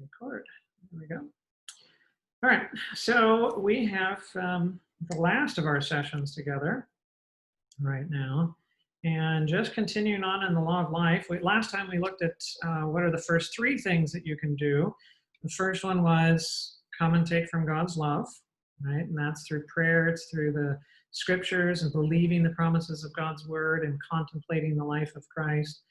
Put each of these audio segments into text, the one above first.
record. There we go. All right, so we have the last of our sessions together right now. And just continuing on in the law of life, last time we looked at what are the first three things that you can do. The first one was come and take from God's love, right? And that's through prayer, it's through the scriptures and believing the promises of God's word and contemplating the life of Christ.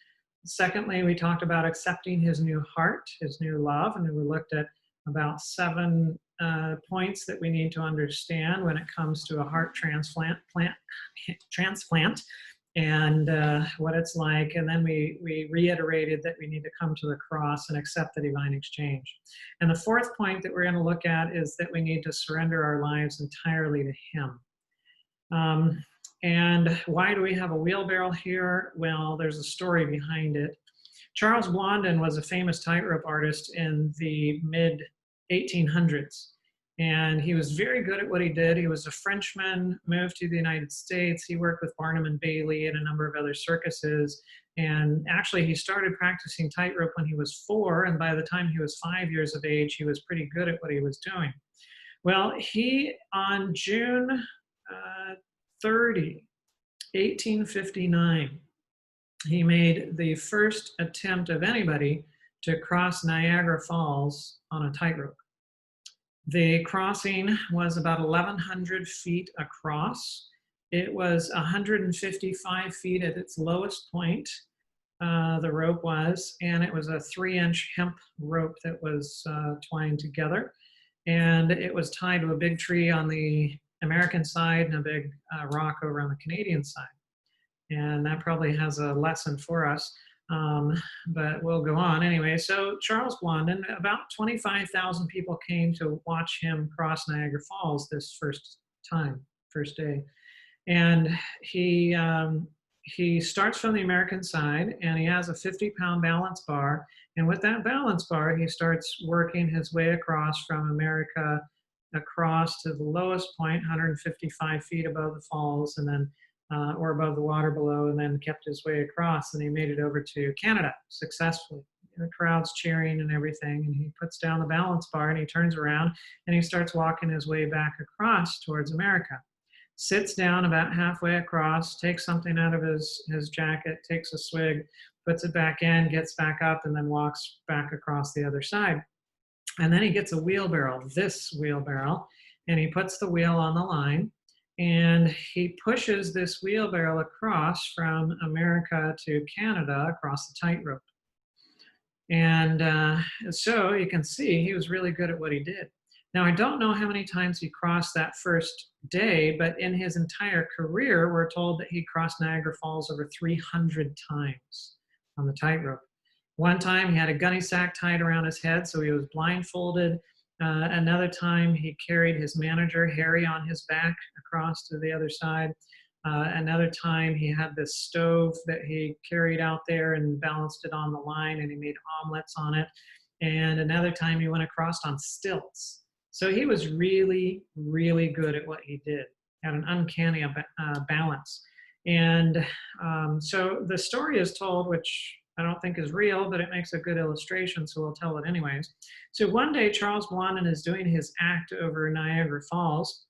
Secondly, we talked about accepting his new heart, his new love, and we looked at about 7 points that we need to understand when it comes to a heart transplant and what it's like. And then we reiterated that we need to come to the cross and accept the divine exchange. And the fourth point that we're going to look at is that we need to surrender our lives entirely to him. And why do we have a wheelbarrow here? Well, there's a story behind it. Charles Blondin was a famous tightrope artist in the mid-1800s. And he was very good at what he did. He was a Frenchman, moved to the United States. He worked with Barnum and Bailey and a number of other circuses. And actually, he started practicing tightrope when he was 4. And by the time he was 5 years of age, he was pretty good at what he was doing. Well, he, on June 30, 1859, he made the first attempt of anybody to cross Niagara Falls on a tightrope. The crossing was about 1,100 feet across. It was 155 feet at its lowest point, the rope was, and it was a 3-inch hemp rope that was twined together. And it was tied to a big tree on the American side and a big rock over on the Canadian side. And that probably has a lesson for us. But we'll go on anyway. So Charles Blondin, about 25,000 people came to watch him cross Niagara Falls this first day. And he starts from the American side, and he has a 50-pound balance bar. And with that balance bar, he starts working his way across from America across to the lowest point, 155 feet above the falls, and then or above the water below, and then kept his way across, and he made it over to Canada successfully. The crowd's cheering and everything, and he puts down the balance bar and he turns around and he starts walking his way back across towards America. Sits down about halfway across, takes something out of his jacket, takes a swig, puts it back in, gets back up, and then walks back across the other side. And then he gets a wheelbarrow, this wheelbarrow, and he puts the wheel on the line. And he pushes this wheelbarrow across from America to Canada across the tightrope. And so you can see he was really good at what he did. Now, I don't know how many times he crossed that first day, but in his entire career, we're told that he crossed Niagara Falls over 300 times on the tightrope. One time he had a gunny sack tied around his head, so he was blindfolded. Another time he carried his manager, Harry, on his back across to the other side. Another time he had this stove that he carried out there and balanced it on the line, and he made omelets on it. And another time he went across on stilts. So he was really, really good at what he did, had an uncanny balance. And so the story is told, which I don't think is real, but it makes a good illustration, so we'll tell it anyways. So one day, Charles Blondin is doing his act over Niagara Falls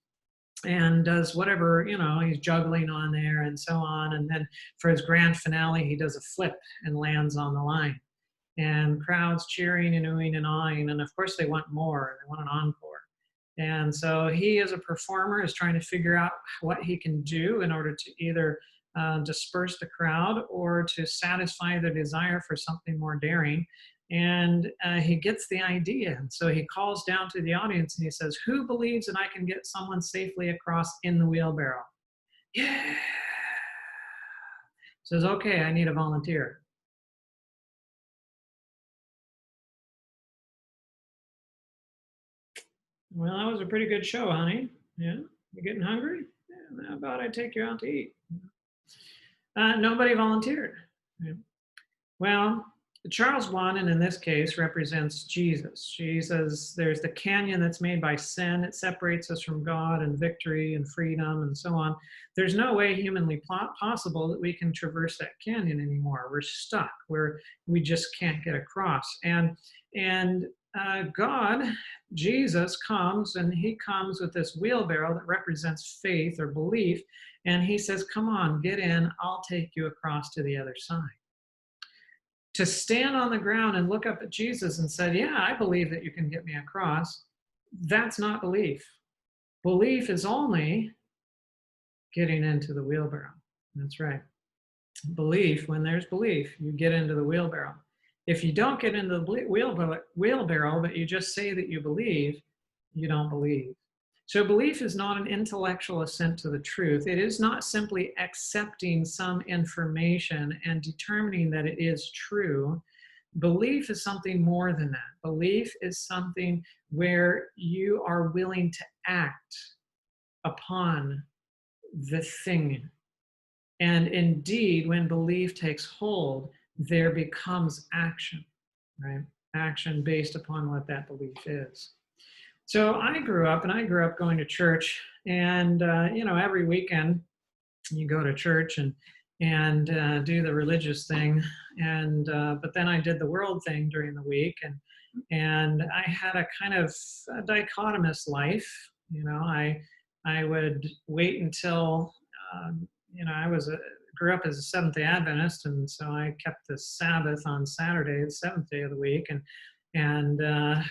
and does whatever, he's juggling on there and so on. And then for his grand finale, he does a flip and lands on the line. And crowds cheering and oohing and awing. And of course, they want more. They want an encore. And so he, as a performer, is trying to figure out what he can do in order to either disperse the crowd or to satisfy their desire for something more daring. And he gets the idea. And so he calls down to the audience and he says, "Who believes that I can get someone safely across in the wheelbarrow?" Yeah. Says, "Okay, I need a volunteer." Well, that was a pretty good show, honey. Yeah, you getting hungry? Yeah, how about I take you out to eat? Nobody volunteered. Yeah. Well, Charles Blondin in this case represents Jesus. Jesus, there's the canyon that's made by sin. It separates us from God and victory and freedom and so on. There's no way humanly possible that we can traverse that canyon anymore. We're stuck. We just can't get across. And And God, Jesus comes, and he comes with this wheelbarrow that represents faith or belief. And he says, come on, get in. I'll take you across to the other side. To stand on the ground and look up at Jesus and say, yeah, I believe that you can get me across, that's not belief. Belief is only getting into the wheelbarrow. That's right. Belief, when there's belief, you get into the wheelbarrow. If you don't get into the wheelbarrow, but you just say that you believe, you don't believe. So belief is not an intellectual assent to the truth. It is not simply accepting some information and determining that it is true. Belief is something more than that. Belief is something where you are willing to act upon the thing. And indeed, when belief takes hold, there becomes action, right? Action based upon what that belief is. So I grew up going to church, and every weekend you go to church and do the religious thing, and but then I did the world thing during the week, and I had a kind of a dichotomous life. I would wait until I grew up as a Seventh Day Adventist, and so I kept the Sabbath on Saturday, the seventh day of the week, and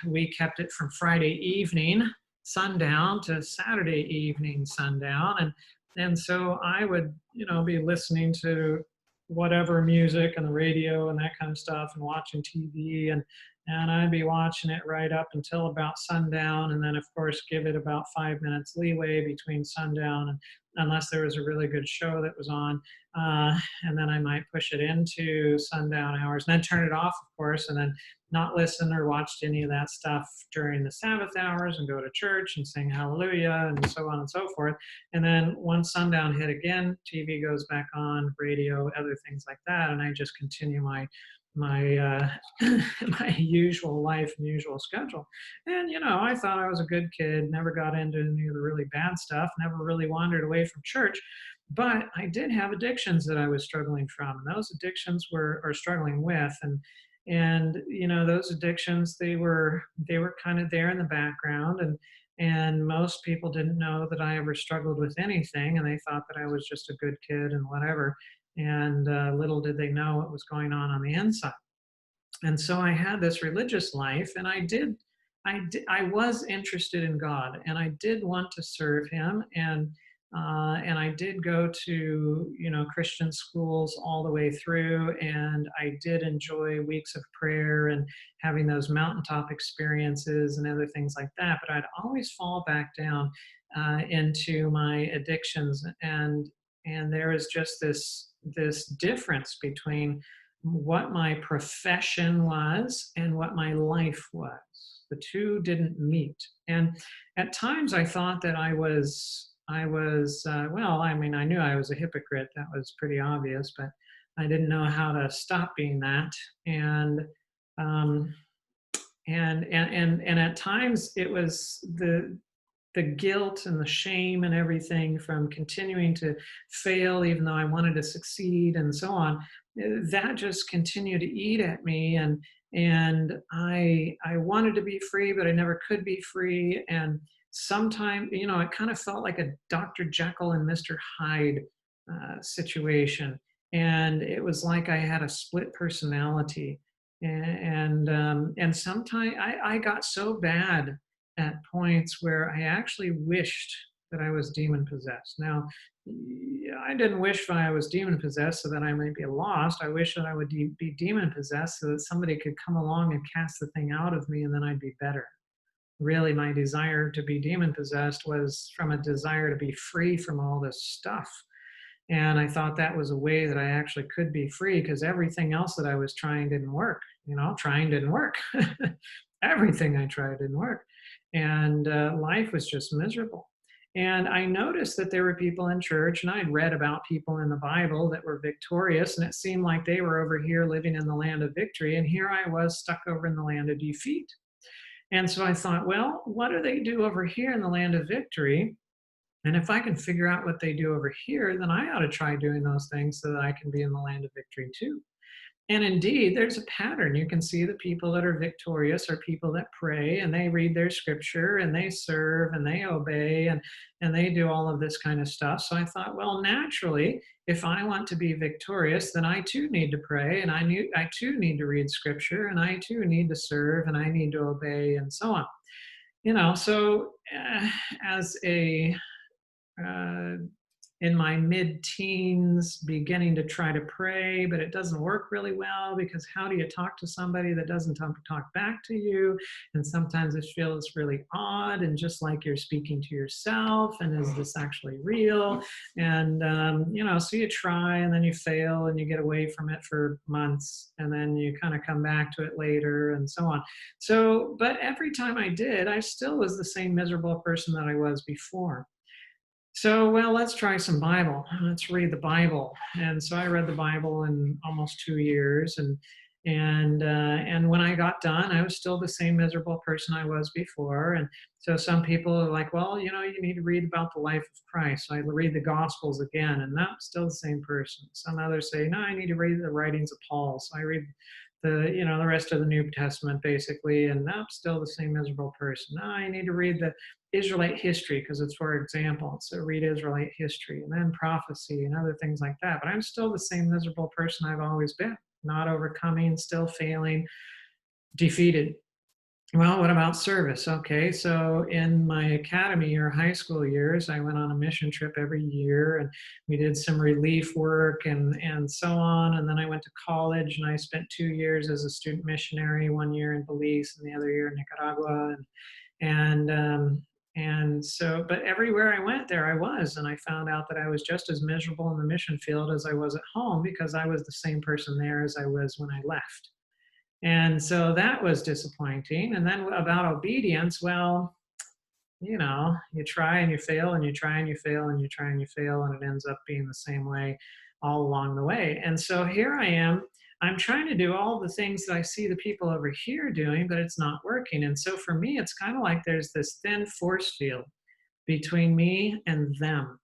we kept it from Friday evening sundown to Saturday evening sundown, and so I would be listening to whatever music and the radio and that kind of stuff, and watching TV, and I'd be watching it right up until about sundown, and then of course give it about 5 minutes leeway between sundown and unless there was a really good show that was on, and then I might push it into sundown hours and then turn it off, of course, and then not listen or watch any of that stuff during the Sabbath hours and go to church and sing hallelujah and so on and so forth. And then once sundown hit again, TV goes back on, radio, other things like that, and I just continue my my usual life and usual schedule. And I thought I was a good kid, never got into any of the really bad stuff, never really wandered away from church. But I did have addictions that I was struggling from, and those addictions or struggling with, and those addictions, they were kind of there in the background, and most people didn't know that I ever struggled with anything, and they thought that I was just a good kid and whatever. And little did they know what was going on the inside. And so I had this religious life, and I was interested in God, and I did want to serve Him, and I did go to Christian schools all the way through, and I did enjoy weeks of prayer and having those mountaintop experiences and other things like that. But I'd always fall back down into my addictions, and there is just this difference between what my profession was and what my life was. The two didn't meet. And at times I thought that well, I mean, I knew I was a hypocrite. That was pretty obvious, but I didn't know how to stop being that. Um, and at times it was the guilt and the shame and everything from continuing to fail, even though I wanted to succeed and so on. That just continued to eat at me, and I wanted to be free, but I never could be free. And sometimes, it kind of felt like a Dr. Jekyll and Mr. Hyde situation, and it was like I had a split personality, and sometimes I got so bad at points where I actually wished that I was demon possessed. Now, I didn't wish that I was demon possessed so that I might be lost. I wish that I would be demon possessed so that somebody could come along and cast the thing out of me, and then I'd be better. Really, my desire to be demon possessed was from a desire to be free from all this stuff. And I thought that was a way that I actually could be free, because everything else that I was trying didn't work. Trying didn't work. Everything I tried didn't work. And life was just miserable. And I noticed that there were people in church, and I'd read about people in the Bible that were victorious, and it seemed like they were over here living in the land of victory, and here I was stuck over in the land of defeat. And so I thought, well, what do they do over here in the land of victory? And if I can figure out what they do over here, then I ought to try doing those things so that I can be in the land of victory too. And indeed, there's a pattern. You can see the people that are victorious are people that pray and they read their scripture and they serve and they obey and they do all of this kind of stuff. So I thought, well, naturally, if I want to be victorious, then I too need to pray and I too need to read scripture and I too need to serve and I need to obey and so on. So as a uh, in my mid-teens beginning to try to pray, but it doesn't work really well because how do you talk to somebody that doesn't talk back to you? And sometimes it feels really odd and just like you're speaking to yourself. And is this actually real? And, so you try and then you fail and you get away from it for months and then you kind of come back to it later and so on. So, but every time I did, I still was the same miserable person that I was before. So, well, let's try some Bible. Let's read the Bible. And so I read the Bible in almost 2 years, and when I got done, I was still the same miserable person I was before. And so some people are like, well, you need to read about the life of Christ. So I read the Gospels again, and I'm still the same person. Some others say, no, I need to read the writings of Paul. So I read the rest of the New Testament basically, and I'm still the same miserable person. No, I need to read the Israelite history because it's for example. So read Israelite history and then prophecy and other things like that. But I'm still the same miserable person I've always been, not overcoming, still failing, defeated. Well, what about service? Okay, so in my academy or high school years, I went on a mission trip every year and we did some relief work and so on. And then I went to college and I spent 2 years as a student missionary, 1 year in Belize and the other year in Nicaragua. And so, but everywhere I went, there I was, and I found out that I was just as miserable in the mission field as I was at home because I was the same person there as I was when I left. And so that was disappointing. And then about obedience, well, you try and you fail and you try and you fail and you try and you fail, and it ends up being the same way all along the way. And so here I am. I'm trying to do all the things that I see the people over here doing, but it's not working. And so for me, it's kind of like there's this thin force field between me and them.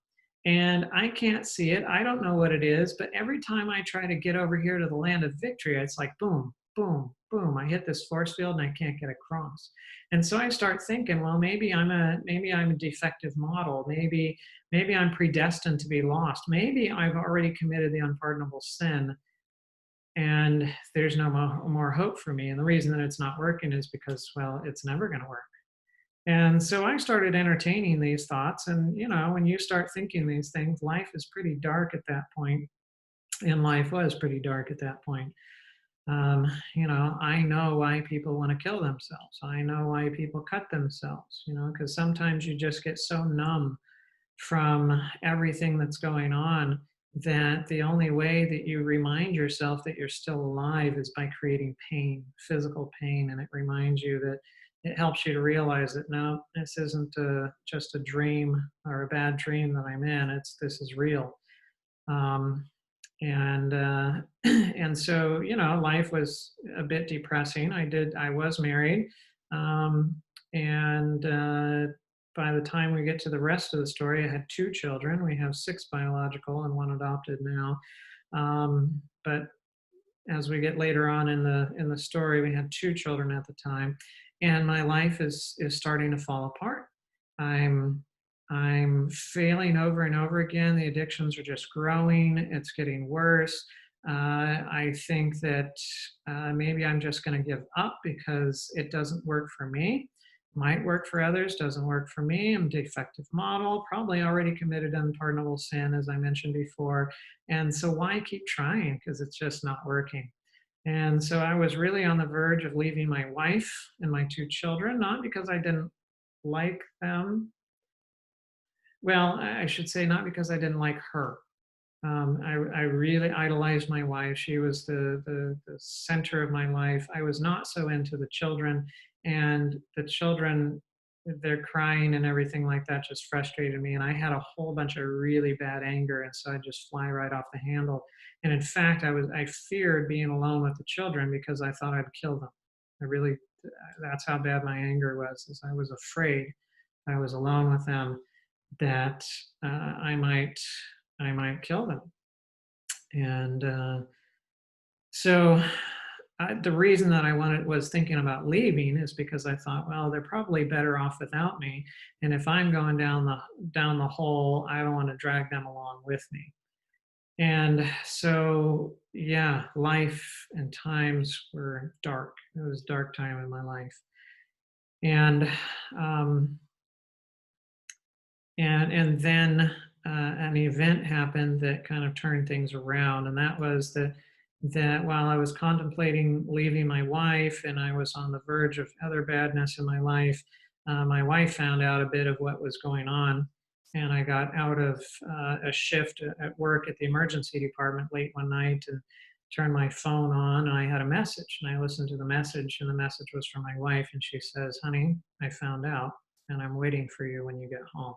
And I can't see it. I don't know what it is, but every time I try to get over here to the land of victory, it's like boom, boom, boom. I hit this force field and I can't get across. And so I start thinking, well, maybe I'm a defective model. Maybe I'm predestined to be lost. Maybe I've already committed the unpardonable sin and there's no more hope for me. And the reason that it's not working is because, well, it's never going to work. And so I started entertaining these thoughts. And, when you start thinking these things, life is pretty dark at that point. And life was pretty dark at that point. I know why people want to kill themselves. I know why people cut themselves, because sometimes you just get so numb from everything that's going on that the only way that you remind yourself that you're still alive is by creating pain, physical pain. And it reminds you that it helps you to realize that no, this isn't just a dream or a bad dream that I'm in. This is real. Um, and and so life was a bit depressing. I was married, um, and by the time we get to the rest of the story, I had 2 children. We have 6 biological and 1 adopted now. But as we get later on in the story, we had 2 children at the time, and my life is starting to fall apart. I'm I'm failing over and over again. The addictions are just growing. It's getting worse. I think that maybe I'm just going to give up because it doesn't work for me. Might work for others, doesn't work for me. I'm a defective model, probably already committed unpardonable sin, as I mentioned before. And so why keep trying? Because it's just not working. And so I was really on the verge of leaving my wife and my 2 children, not because I didn't like them. Well, I should say not because I didn't like her. I really idolized my wife. She was the center of my life. I was not so into the children, and the children, their crying and everything like that just frustrated me. And I had a whole bunch of really bad anger, and so I just fly right off the handle. And in fact, I feared being alone with the children because I thought I'd kill them. I really, that's how bad my anger was. Is I was afraid I was alone with them that I might kill them. And So the reason that I was thinking about leaving is because I thought, well, they're probably better off without me, and if I'm going down the hole, I don't want to drag them along with me. And so, yeah, life and times were dark. It was a dark time in my life, and um, and then an event happened that kind of turned things around, and that was that while I was contemplating leaving my wife and I was on the verge of other badness in my wife found out a bit of what was going on, and I got out of a shift at work at the emergency department late one night and turned my phone on, and I had a message, and I listened to the message, and the message was from my wife, and she says, "Honey, I found out, and I'm waiting for you when you get home."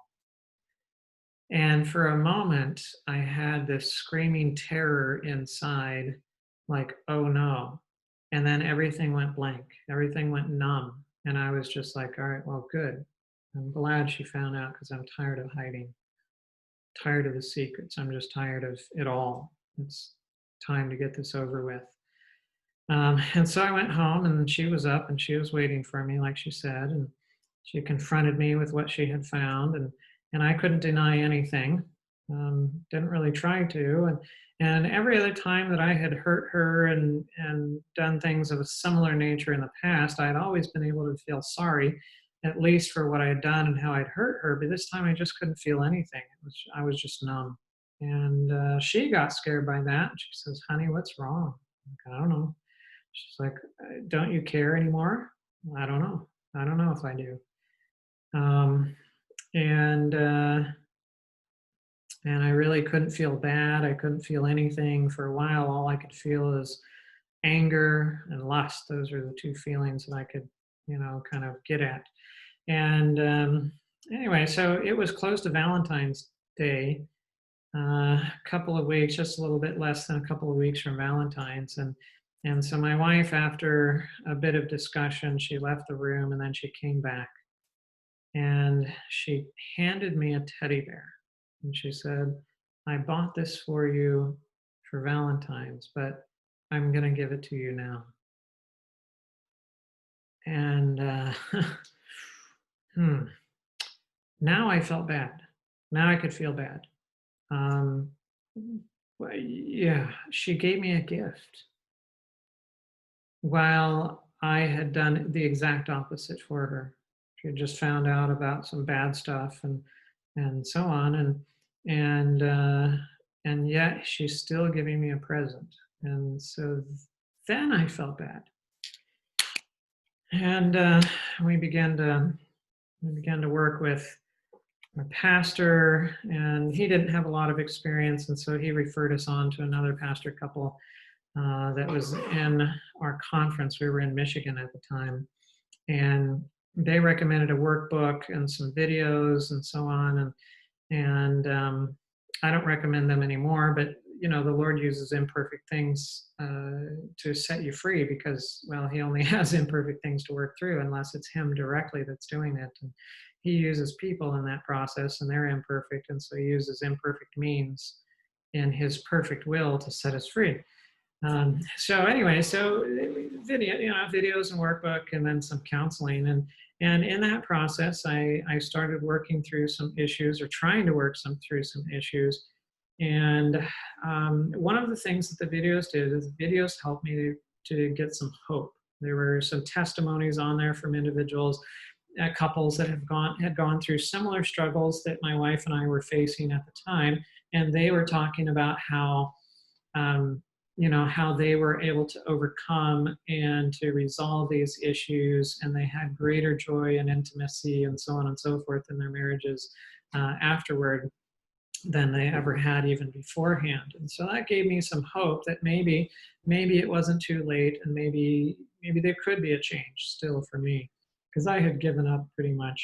And for a moment, I had this screaming terror inside, like, oh no. And then everything went blank, everything went numb. And I was just like, all right, well, good. I'm glad she found out because I'm tired of hiding, tired of the secrets. I'm just tired of it all. It's time to get this over with. And so I went home and she was up and she was waiting for me, like she said. And she confronted me with what she had found. And I couldn't deny anything. Didn't really try to. And every other time that I had hurt her and done things of a similar nature in the past, I had always been able to feel sorry, at least for what I had done and how I'd hurt her. But this time I just couldn't feel anything. I was just numb. And she got scared by that. She says, "Honey, what's wrong?" I'm like, "I don't know." She's like, "Don't you care anymore?" I don't know. I don't know if I do. Um, and and I really couldn't feel bad. I couldn't feel anything for a while. All I could feel is anger and lust. Those are the two feelings that I could, kind of get at. And anyway, so it was close to Valentine's Day, a couple of weeks, just a little bit less than a couple of weeks from Valentine's, and so my wife, after a bit of discussion, she left the room and then she came back and she handed me a teddy bear, and she said, "I bought this for you for Valentine's, but I'm going to give it to you now." And hmm, now I felt bad. Now I could feel bad. Um, well, yeah, she gave me a gift while I had done the exact opposite for her. She had just found out about some bad stuff and so on, and yet she's still giving me a present. And so then I felt bad, and we began to we began to work with our pastor, and he didn't have a lot of experience, and so he referred us on to another pastor couple that was in our conference. We were in Michigan at the time, and they recommended a workbook and some videos and so on. And I don't recommend them anymore, but the Lord uses imperfect things to set you free because, well, He only has imperfect things to work through unless it's Him directly that's doing it. And He uses people in that process, and they're imperfect, and so He uses imperfect means in His perfect will to set us free. So anyway, so videos and workbook, and then some counseling, and in that process, I started working through some issues, or trying to work through some issues. And one of the things that the videos did is the videos helped me to get some hope. There were some testimonies on there from individuals, couples that had gone through similar struggles that my wife and I were facing at the time, and they were talking about um, how they were able to overcome and to resolve these issues, and they had greater joy and intimacy and so on and so forth in their marriages afterward than they ever had even beforehand. And so that gave me some hope that maybe it wasn't too late, and maybe there could be a change still for me, because I had given up pretty much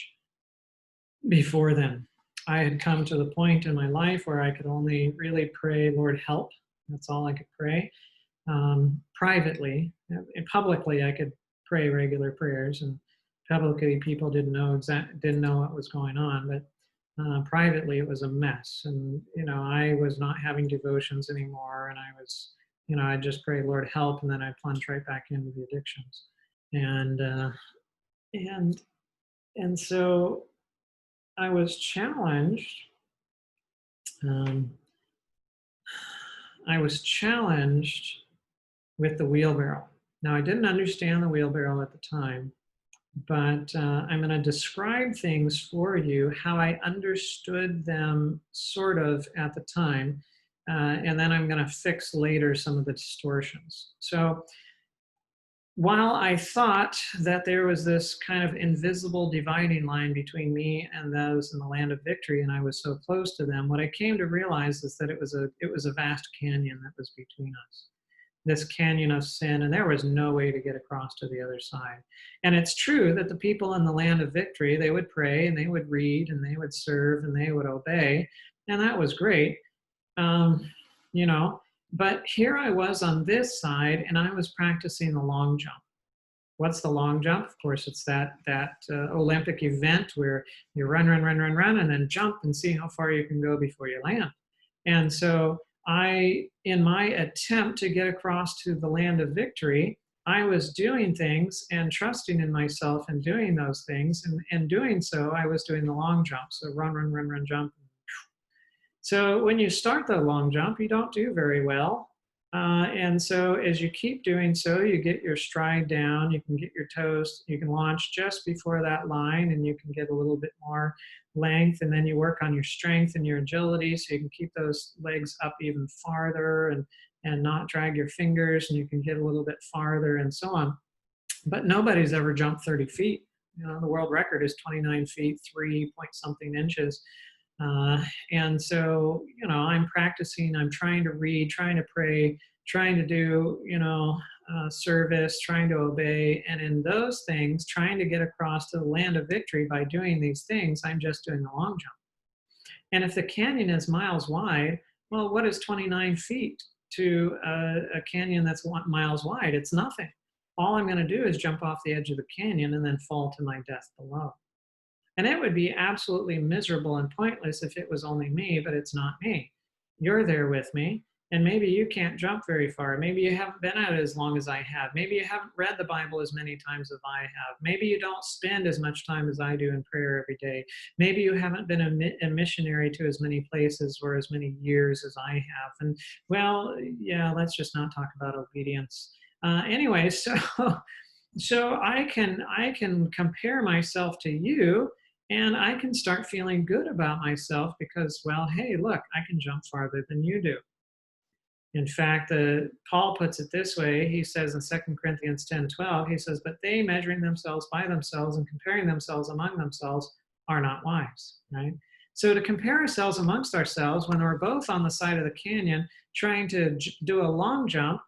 before then. I had come to the point in my life where I could only really pray, "Lord, help." That's all I could pray. Privately, and publicly, I could pray regular prayers, and publicly, people didn't know what was going on. But privately, it was a mess, and I was not having devotions anymore, and I was I'd just pray, Lord, help, and then I'd plunge right back into the addictions. And and and so I was challenged. Um, I was challenged with the wheelbarrow. Now, I didn't understand the wheelbarrow at the time, but I'm going to describe things for you how I understood them sort of at the time. And then I'm going to fix later some of the distortions. So, while I thought that there was this kind of invisible dividing line between me and those in the land of victory, and I was so close to them, what I came to realize is that it was a vast canyon that was between us, this canyon of sin, and there was no way to get across to the other side. And it's true that the people in the land of victory, they would pray and they would read and they would serve and they would obey, and that was great. Um, you know, but here I was on this side, and I was practicing the long jump. What's the long jump? Of course, it's that Olympic event where you run, run, run, run, run, and then jump and see how far you can go before you land. And so in my attempt to get across to the land of victory, I was doing things and trusting in myself and doing those things. And doing so, I was doing the long jump. So run, run, run, run, jump. So when you start the long jump, you don't do very well. And so as you keep doing so, you get your stride down, you can get your toes, you can launch just before that line, and you can get a little bit more length, and then you work on your strength and your agility so you can keep those legs up even farther and not drag your fingers, and you can get a little bit farther and so on. But nobody's ever jumped 30 feet. The world record is 29 feet, 3 point something inches. And so, I'm practicing, I'm trying to read, trying to pray, trying to do, service, trying to obey. And in those things, trying to get across to the land of victory by doing these things, I'm just doing the long jump. And if the canyon is miles wide, well, what is 29 feet to a canyon that's miles wide? It's nothing. All I'm going to do is jump off the edge of the canyon and then fall to my death below. And it would be absolutely miserable and pointless if it was only me, but it's not me. You're there with me, and maybe you can't jump very far. Maybe you haven't been at it as long as I have. Maybe you haven't read the Bible as many times as I have. Maybe you don't spend as much time as I do in prayer every day. Maybe you haven't been a missionary to as many places or as many years as I have. And well, yeah, let's just not talk about obedience. Anyway, so I can compare myself to you, and I can start feeling good about myself because, well, hey, look, I can jump farther than you do. In fact, Paul puts it this way. He says in 2 Corinthians 10:12, he says, but they measuring themselves by themselves and comparing themselves among themselves are not wise, right? So to compare ourselves amongst ourselves when we're both on the side of the canyon trying to do a long jump,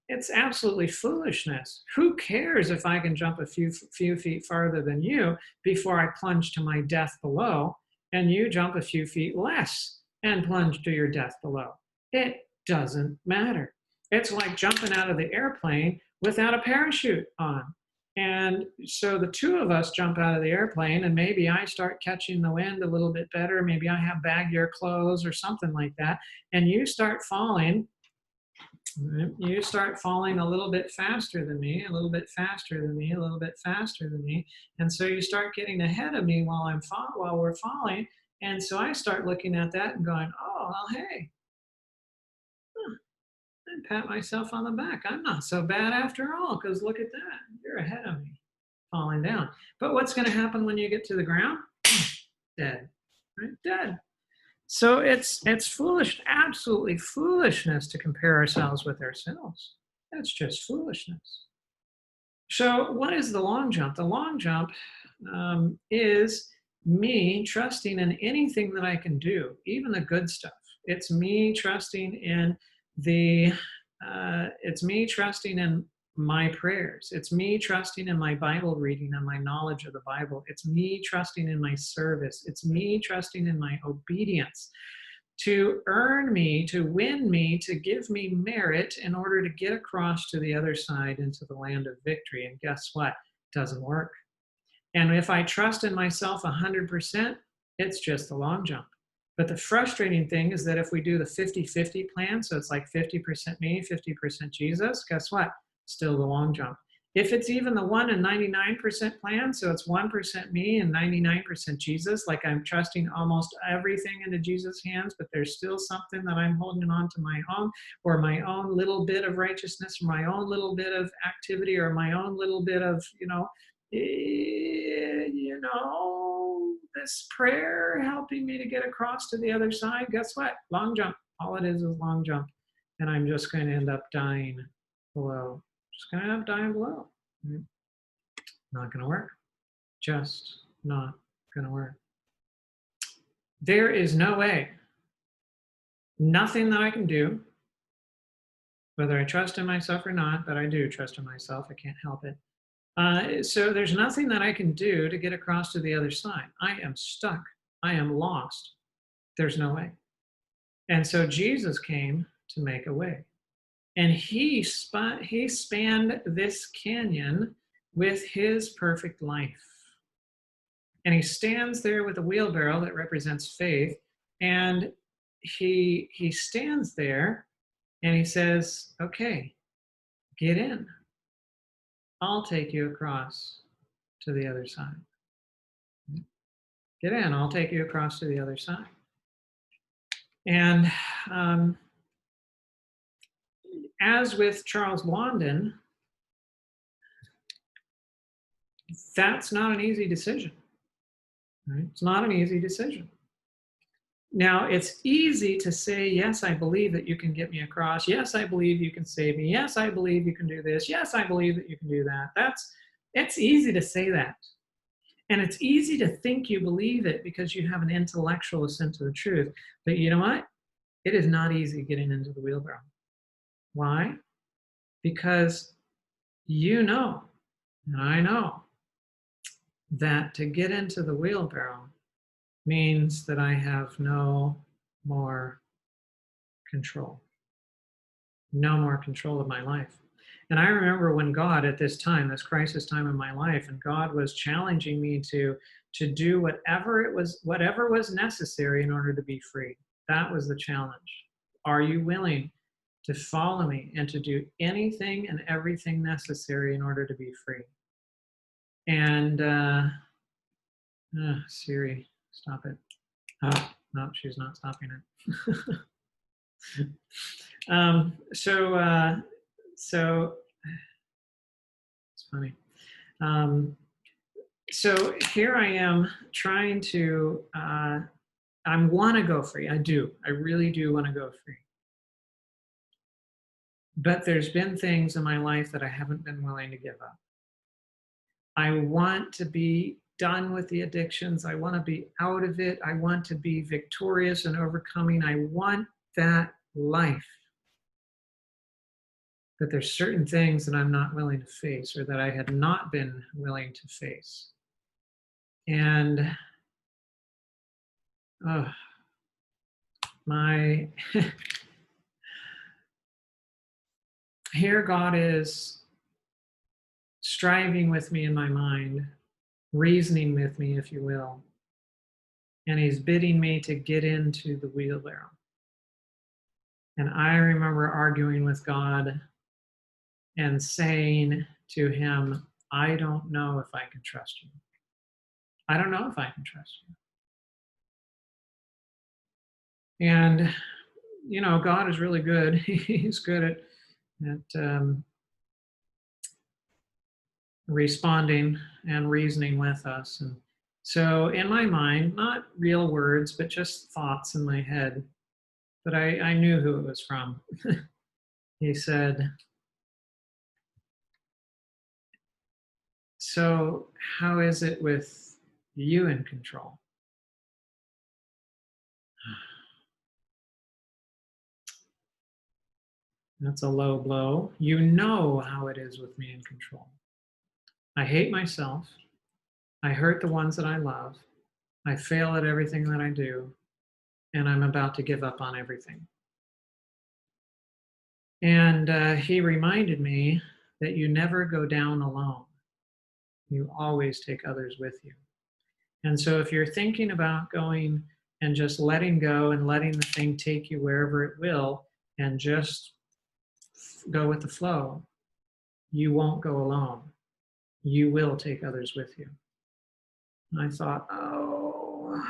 it's absolutely foolishness. Who cares if I can jump a few feet farther than you before I plunge to my death below, and you jump a few feet less and plunge to your death below? It doesn't matter. It's like jumping out of the airplane without a parachute on. And so the two of us jump out of the airplane, and maybe I start catching the wind a little bit better. Maybe I have baggier clothes or something like that. And you start falling. You start falling a little bit faster than me, a little bit faster than me, a little bit faster than me. And so you start getting ahead of me while we're falling. And so I start looking at that and going, oh, well, hey, and pat myself on the back. I'm not so bad after all, because look at that. You're ahead of me falling down. But what's going to happen when you get to the ground? Dead. Right? Dead. So it's foolish, absolutely foolishness to compare ourselves with ourselves. That's just foolishness. So what is the long jump? The long jump is me trusting in anything that I can do, even the good stuff. It's me trusting in it's me trusting in my prayers. It's me trusting in my Bible reading and my knowledge of the Bible. It's me trusting in my service. It's me trusting in my obedience to earn me, to win me, to give me merit in order to get across to the other side into the land of victory. And guess what? It doesn't work. And if I trust in myself 100%, it's just a long jump. But the frustrating thing is that if we do the 50-50 plan, so it's like 50% me, 50% Jesus, guess what? Still the long jump. If it's even the 1 and 99% plan, so it's 1% me and 99% Jesus, like I'm trusting almost everything into Jesus' hands, but there's still something that I'm holding on to my own, or my own little bit of righteousness, or my own little bit of activity, or my own little bit of, this prayer helping me to get across to the other side. Guess what? Long jump. All it is long jump. And I'm just going to end up dying below. Just going to end up dying below. Not going to work. Just not going to work. There is no way, nothing that I can do, whether I trust in myself or not, but I do trust in myself. I can't help it. So there's nothing that I can do to get across to the other side. I am stuck. I am lost. There's no way. And so Jesus came to make a way. And he spanned this canyon with his perfect life. And he stands there with a wheelbarrow that represents faith. And he stands there and he says, okay, get in. I'll take you across to the other side. Get in, I'll take you across to the other side. And as with Charles Blondin, that's not an easy decision. Right? It's not an easy decision. Now, it's easy to say, yes, I believe that you can get me across. Yes, I believe you can save me. Yes, I believe you can do this. Yes, I believe that you can do that. It's easy to say that. And it's easy to think you believe it because you have an intellectual assent to the truth. But you know what? It is not easy getting into the wheelbarrow. Why? Because you know, and I know, that to get into the wheelbarrow means that I have no more control. No more control of my life. And I remember when God, at this time, this crisis time in my life, and God was challenging me to do whatever was necessary in order to be free. That was the challenge. Are you willing to follow me and to do anything and everything necessary in order to be free? And Siri, stop it. Oh, no, she's not stopping it. So it's funny. So here I am trying to, I want to go free. I do. I really do want to go free. But there's been things in my life that I haven't been willing to give up. I want to be done with the addictions. I want to be out of it. I want to be victorious and overcoming. I want that life. But there's certain things that I'm not willing to face, or that I had not been willing to face. And here God is striving with me in my mind, reasoning with me, if you will. And he's bidding me to get into the wheelbarrow. And I remember arguing with God and saying to him, I don't know if I can trust you. I don't know if I can trust you. And, God is really good. He's good at responding and reasoning with us. And so in my mind, not real words, but just thoughts in my head, but I knew who it was from. He said, so how is it with you in control? That's a low blow. You know how it is with me in control. I hate myself. I hurt the ones that I love. I fail at everything that I do. And I'm about to give up on everything. And he reminded me that you never go down alone. You always take others with you. And so if you're thinking about going and just letting go and letting the thing take you wherever it will and just go with the flow, you won't go alone. You will take others with you. And I thought, oh.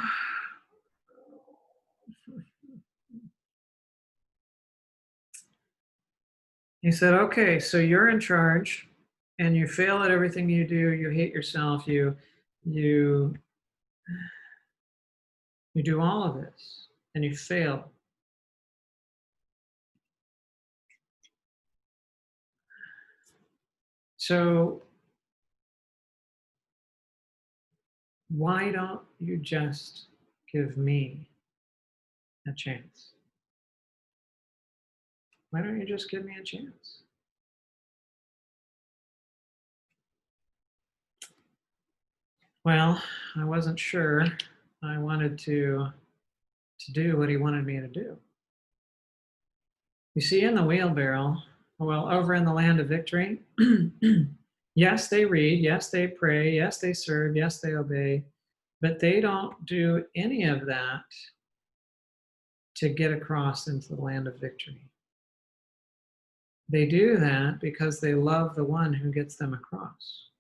He said, okay, so you're in charge and you fail at everything you do, you hate yourself, you you do all of this and you fail. So why don't you just give me a chance? Why don't you just give me a chance? Well, I wasn't sure. I wanted to do what he wanted me to do. You see, in the wheelbarrow, well, over in the land of victory, yes, they read, yes, they pray, yes, they serve, yes, they obey, but they don't do any of that to get across into the land of victory. They do that because they love the one who gets them across,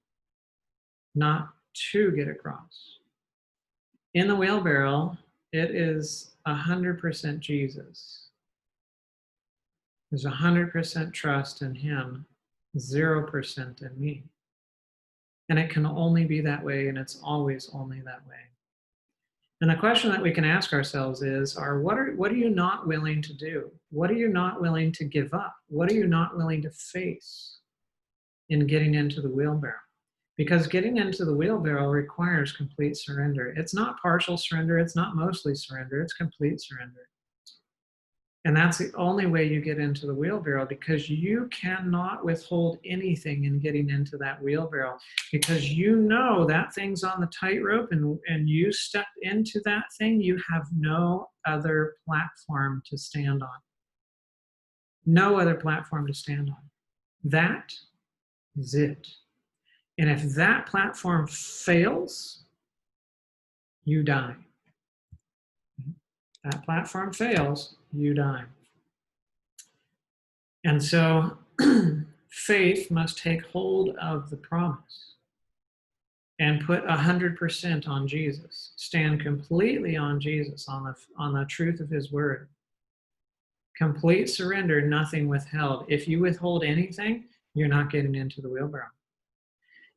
not to get across. In the wheelbarrow, it is 100% Jesus. There's 100% trust in him, 0% in me. And it can only be that way, and it's always only that way. And the question that we can ask ourselves is, what are you not willing to do? What are you not willing to give up? What are you not willing to face in getting into the wheelbarrow? Because getting into the wheelbarrow requires complete surrender. It's not partial surrender, it's not mostly surrender, it's complete surrender. And that's the only way you get into the wheelbarrow, because you cannot withhold anything in getting into that wheelbarrow, because you know that thing's on the tightrope, and you step into that thing, you have no other platform to stand on. No other platform to stand on. That is it. And if that platform fails, you die. That platform fails, you die. And so faith must take hold of the promise and put 100% on Jesus. Stand completely on Jesus, on the truth of his word. Complete surrender, nothing withheld. If you withhold anything, you're not getting into the wheelbarrow.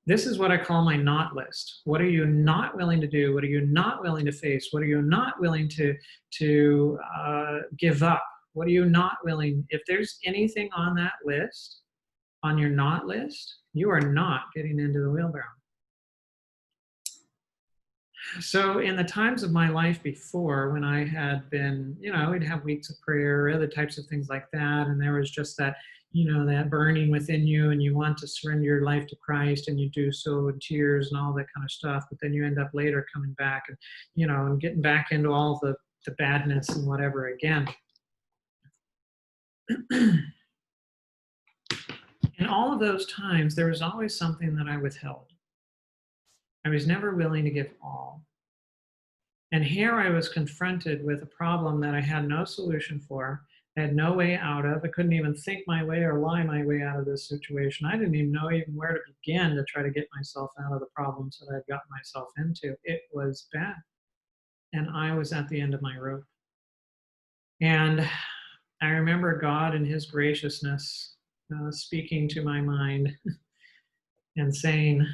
This is what I call my not list. What are you not willing to do? What are you not willing to face? What are you not willing to give up? What are you not willing? If there's anything on that list, on your not list, you are not getting into the wheelbarrow. So in the times of my life before, when I had been, we'd have weeks of prayer or other types of things like that, and there was just that, that burning within you, and you want to surrender your life to Christ, and you do so in tears and all that kind of stuff, but then you end up later coming back and, and getting back into all the badness and whatever again. In all of those times, there was always something that I withheld. I was never willing to give all. And here I was confronted with a problem that I had no solution for. I had no way out of. I couldn't even think my way or lie my way out of this situation. I didn't even know even where to begin to try to get myself out of the problems that I'd gotten myself into. It was bad. And I was at the end of my rope. And I remember God in his graciousness speaking to my mind and saying,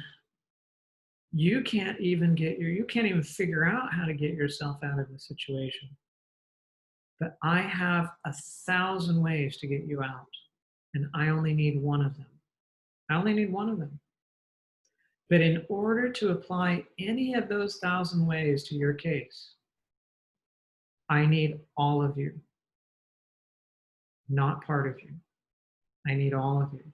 you can't even figure out how to get yourself out of the situation. But I have 1,000 ways to get you out, and I only need one of them. I only need one of them. But in order to apply any of those 1,000 ways to your case, I need all of you, not part of you. I need all of you.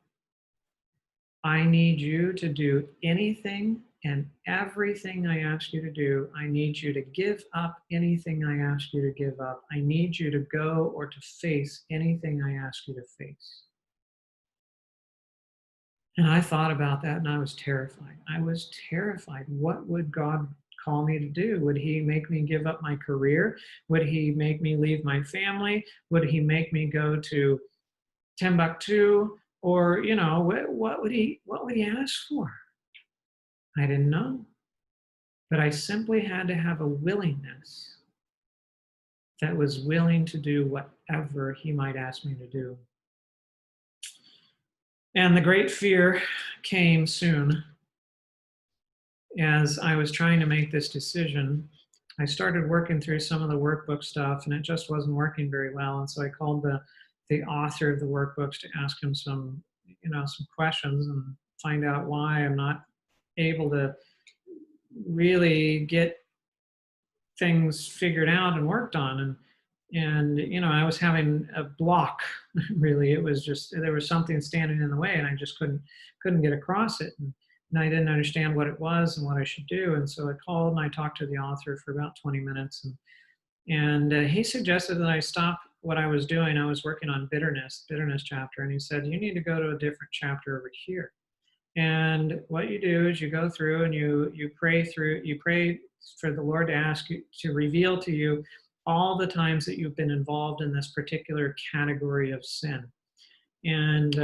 I need you to do anything and everything I ask you to do. I need you to give up anything I ask you to give up. I need you to go or to face anything I ask you to face. And I thought about that, and I was terrified. I was terrified. What would God call me to do? Would he make me give up my career? Would he make me leave my family? Would he make me go to Timbuktu? Or, what would he ask for? I didn't know. But I simply had to have a willingness that was willing to do whatever he might ask me to do. And the great fear came soon as I was trying to make this decision. I started working through some of the workbook stuff and it just wasn't working very well. And so I called the author of the workbooks to ask him some questions and find out why I'm not able to really get things figured out and worked on. And I was having a block. Really, it was just there was something standing in the way and I just couldn't get across it. And I didn't understand what it was and what I should do. And so I called and I talked to the author for about 20 minutes. And he suggested that I stop what I was doing. I was working on bitterness chapter. And he said, you need to go to a different chapter over here. And what you do is you go through and you pray for the Lord to ask you to reveal to you all the times that you've been involved in this particular category of sin. And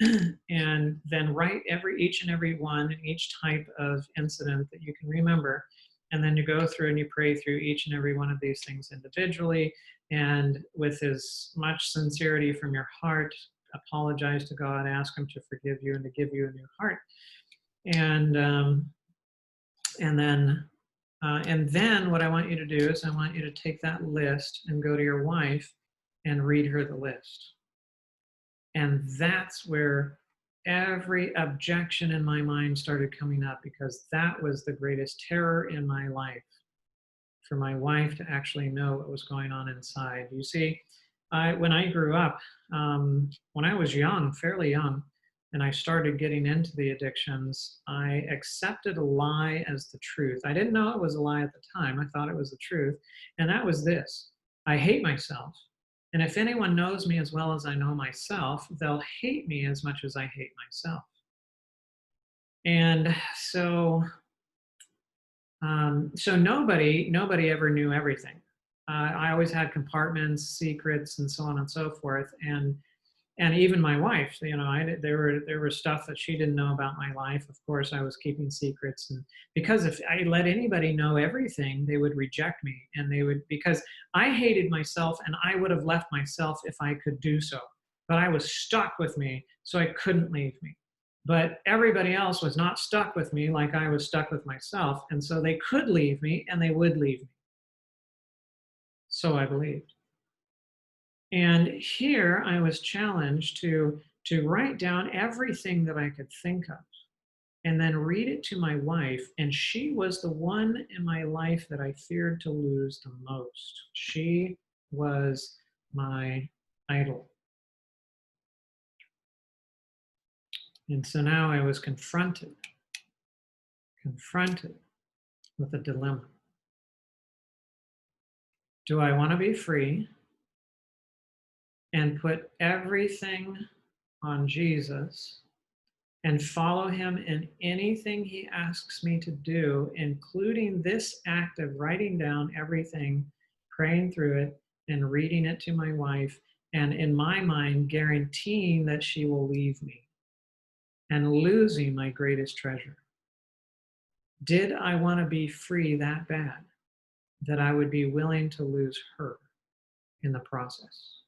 and then write each and every one, each type of incident that you can remember. And then you go through and you pray through each and every one of these things individually and with as much sincerity from your heart, apologize to God, ask him to forgive you and to give you a new heart. And then what I want you to do is I want you to take that list and go to your wife and read her the list. And that's where every objection in my mind started coming up, because that was the greatest terror in my life, for my wife to actually know what was going on inside. You see, when I grew up, when I was young, fairly young, and I started getting into the addictions, I accepted a lie as the truth. I didn't know it was a lie at the time. I thought it was the truth. And that was this: I hate myself. And if anyone knows me as well as I know myself, they'll hate me as much as I hate myself. And so nobody ever knew everything. I always had compartments, secrets, and so on and so forth. And even my wife, there was stuff that she didn't know about my life. Of course, I was keeping secrets, and because if I let anybody know everything, they would reject me, and because I hated myself, and I would have left myself if I could do so. But I was stuck with me, so I couldn't leave me. But everybody else was not stuck with me like I was stuck with myself, and so they could leave me, and they would leave me. So I believed. And here I was challenged to write down everything that I could think of and then read it to my wife. And she was the one in my life that I feared to lose the most. She was my idol. And so now I was confronted with a dilemma. Do I want to be free and put everything on Jesus and follow him in anything he asks me to do, including this act of writing down everything, praying through it, and reading it to my wife, and in my mind, guaranteeing that she will leave me and losing my greatest treasure? Did I want to be free that bad that I would be willing to lose her in the process?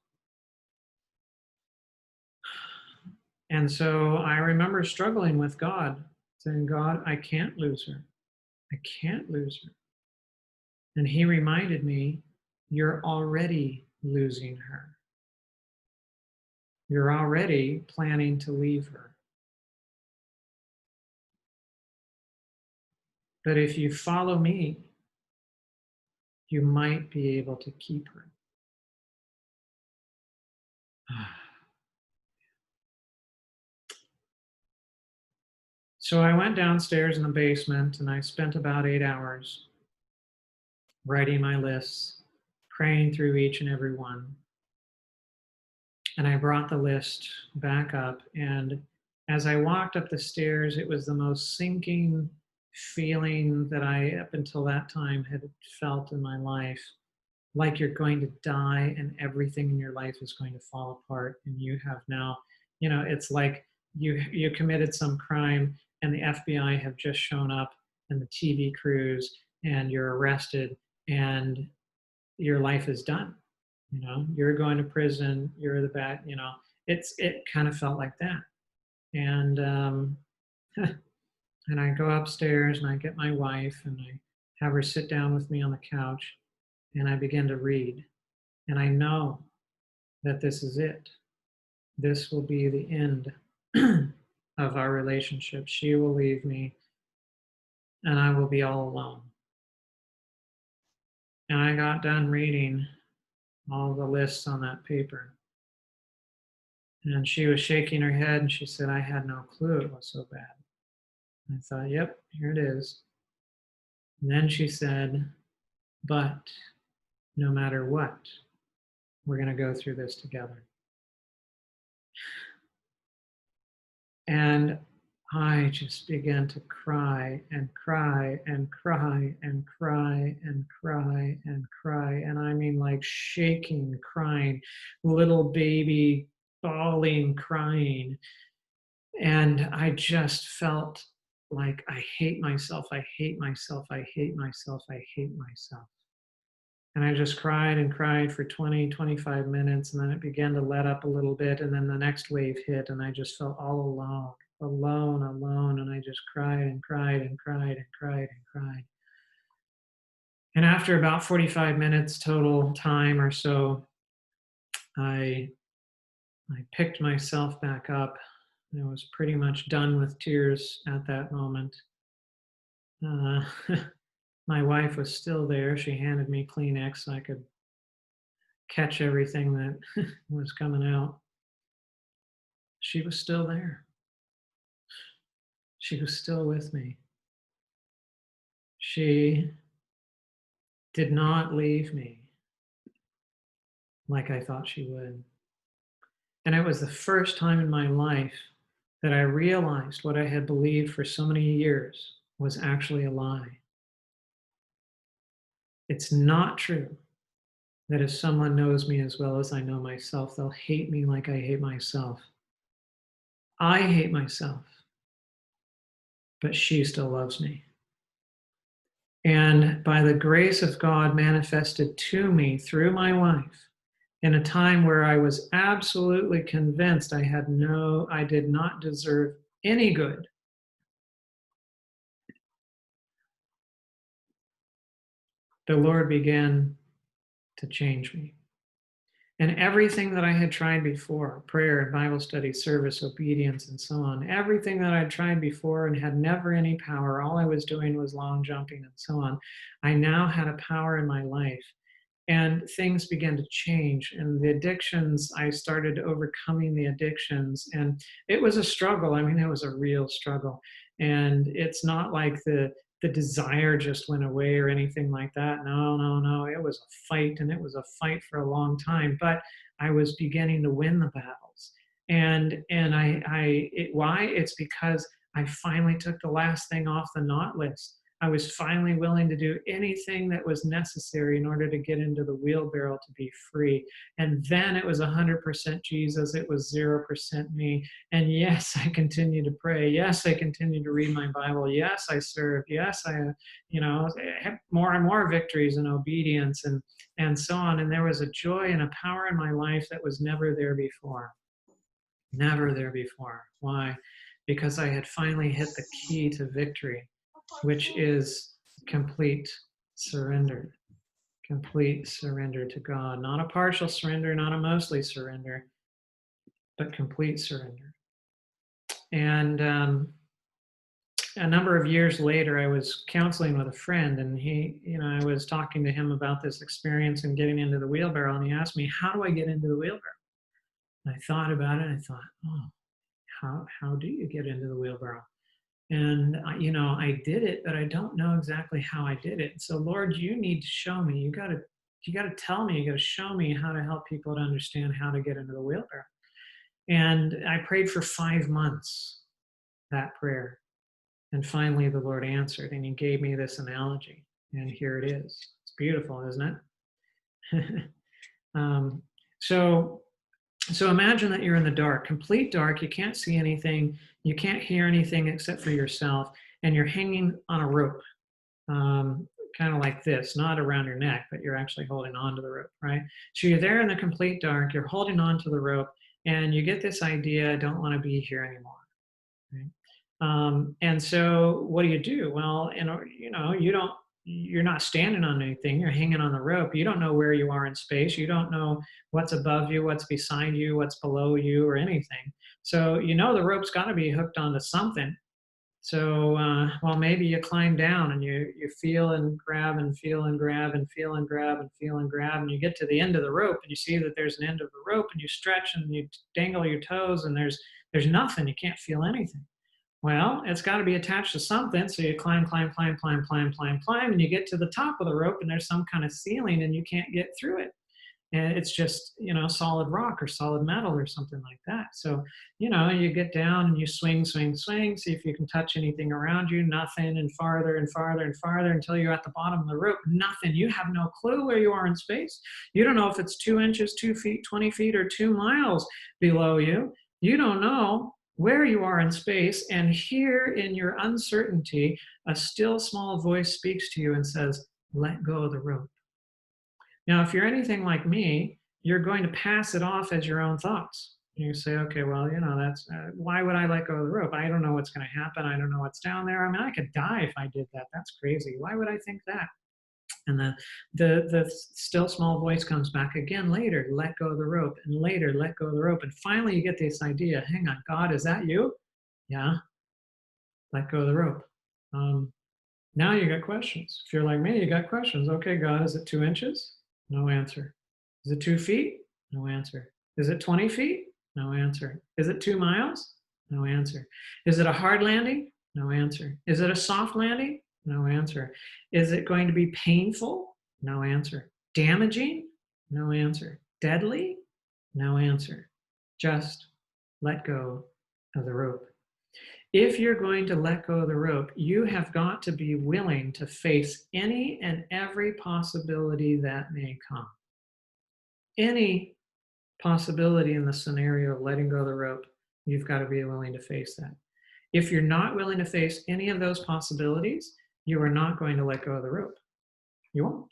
And so I remember struggling with God, saying, God, I can't lose her. I can't lose her. And he reminded me, you're already losing her. You're already planning to leave her. But if you follow me, you might be able to keep her. So I went downstairs in the basement and I spent about 8 hours writing my lists, praying through each and every one. And I brought the list back up. And as I walked up the stairs, it was the most sinking feeling that I, up until that time, had felt in my life, like you're going to die and everything in your life is going to fall apart. And you have now, it's like you committed some crime and the FBI have just shown up and the TV crews and you're arrested and your life is done. You're going to prison. You're the bad. It kind of felt like that. And and I go upstairs and I get my wife and I have her sit down with me on the couch and I begin to read. And I know that this is it. This will be the end of our relationship. She will leave me and I will be all alone. And I got done reading all the lists on that paper. And she was shaking her head and she said, I had no clue it was so bad. I thought, yep, here it is. And then she said, but no matter what, we're going to go through this together. And I just began to cry and cry and cry and cry and cry and cry. And I mean, like shaking, crying, little baby bawling, crying. And I just felt like I hate myself. I hate myself. I hate myself. I hate myself. And I just cried and cried for 20, 25 minutes. And then it began to let up a little bit. And then the next wave hit. And I just felt all alone, alone, alone. And I just cried and cried and cried and cried and cried. And after about 45 minutes total time or so, I picked myself back up. I was pretty much done with tears at that moment. Uh, my wife was still there. She handed me Kleenex so I could catch everything that was coming out. She was still there. She was still with me. She did not leave me like I thought she would. And it was the first time in my life that I realized what I had believed for so many years was actually a lie. It's not true that if someone knows me as well as I know myself, they'll hate me like I hate myself. I hate myself, but she still loves me. And by the grace of God manifested to me through my wife, in a time where I was absolutely convinced I did not deserve any good, the Lord began to change me. And everything that I had tried before, prayer, Bible study, service, obedience, and so on, everything that I'd tried before and had never any power, all I was doing was long jumping and so on, I now had a power in my life. And things began to change. And the addictions, I started overcoming the addictions. And it was a struggle. I mean, it was a real struggle. And it's not like the desire just went away or anything like that. No, no, no. It was a fight, and it was a fight for a long time. But I was beginning to win the battles. Why? It's because I finally took the last thing off the not list. I was finally willing to do anything that was necessary in order to get into the wheelbarrow to be free. And then it was 100% Jesus. It was 0% me. And yes, I continue to pray. Yes, I continue to read my Bible. Yes, I serve. Yes, I, have more and more victories and obedience and so on. And there was a joy and a power in my life that was never there before. Never there before. Why? Because I had finally hit the key to victory, which is complete surrender. Complete surrender to God. Not a partial surrender, not a mostly surrender, but complete surrender. And a number of years later, I was counseling with a friend, and I was talking to him about this experience and getting into the wheelbarrow, and he asked me, how do I get into the wheelbarrow? And I thought about it, and I thought, how do you get into the wheelbarrow? And I did it, but I don't know exactly how I did it. So Lord, you need to show me. You got to tell me. You got to show me how to help people to understand how to get into the wheelbarrow. And I prayed for 5 months that prayer. And finally, the Lord answered, and he gave me this analogy. And here it is. It's beautiful, isn't it? um, so, so imagine that you're in the dark, complete dark. You can't see anything. You can't hear anything except for yourself. And you're hanging on a rope, kind of like this, not around your neck, but you're actually holding on to the rope, right? So you're there in the complete dark. You're holding on to the rope. And you get this idea, I don't want to be here anymore. Right? And so what do? Well, you're not standing on anything. You're hanging on the rope. You don't know where you are in space. You don't know what's above you, what's beside you, what's below you, or anything. So the rope's got to be hooked onto something. So, well, maybe you climb down and you feel and grab and feel and grab and feel and grab and feel and grab, and you get to the end of the rope and you see that there's an end of the rope, and you stretch and you dangle your toes, and there's nothing. You can't feel anything. Well, it's got to be attached to something. So you climb, climb, climb, climb, climb, climb, climb, and you get to the top of the rope, and there's some kind of ceiling, and you can't get through it. And it's just, solid rock or solid metal or something like that. So, you get down and you swing, swing, swing, see if you can touch anything around you, nothing, and farther and farther and farther until you're at the bottom of the rope, nothing. You have no clue where you are in space. You don't know if it's 2 inches, 2 feet, 20 feet, or 2 miles below you. You don't know where you are in space. And here in your uncertainty, a still small voice speaks to you and says, let go of the rope. Now, if you're anything like me, you're going to pass it off as your own thoughts. You say, okay, well, that's why would I let go of the rope? I don't know what's going to happen. I don't know what's down there. I mean, I could die if I did that. That's crazy. Why would I think that? And the still small voice comes back again later, let go of the rope, and later, let go of the rope. And finally, you get this idea, hang on, God, is that you? Yeah, let go of the rope. Now you got questions. If you're like me, you got questions. Okay, God, is it 2 inches? No answer. Is it 2 feet? No answer. Is it 20 feet? No answer. Is it 2 miles? No answer. Is it a hard landing? No answer. Is it a soft landing? No answer. Is it going to be painful? No answer. Damaging? No answer. Deadly? No answer. Just let go of the rope. If you're going to let go of the rope, you have got to be willing to face any and every possibility that may come. Any possibility in the scenario of letting go of the rope, you've got to be willing to face that. If you're not willing to face any of those possibilities, you are not going to let go of the rope. You won't.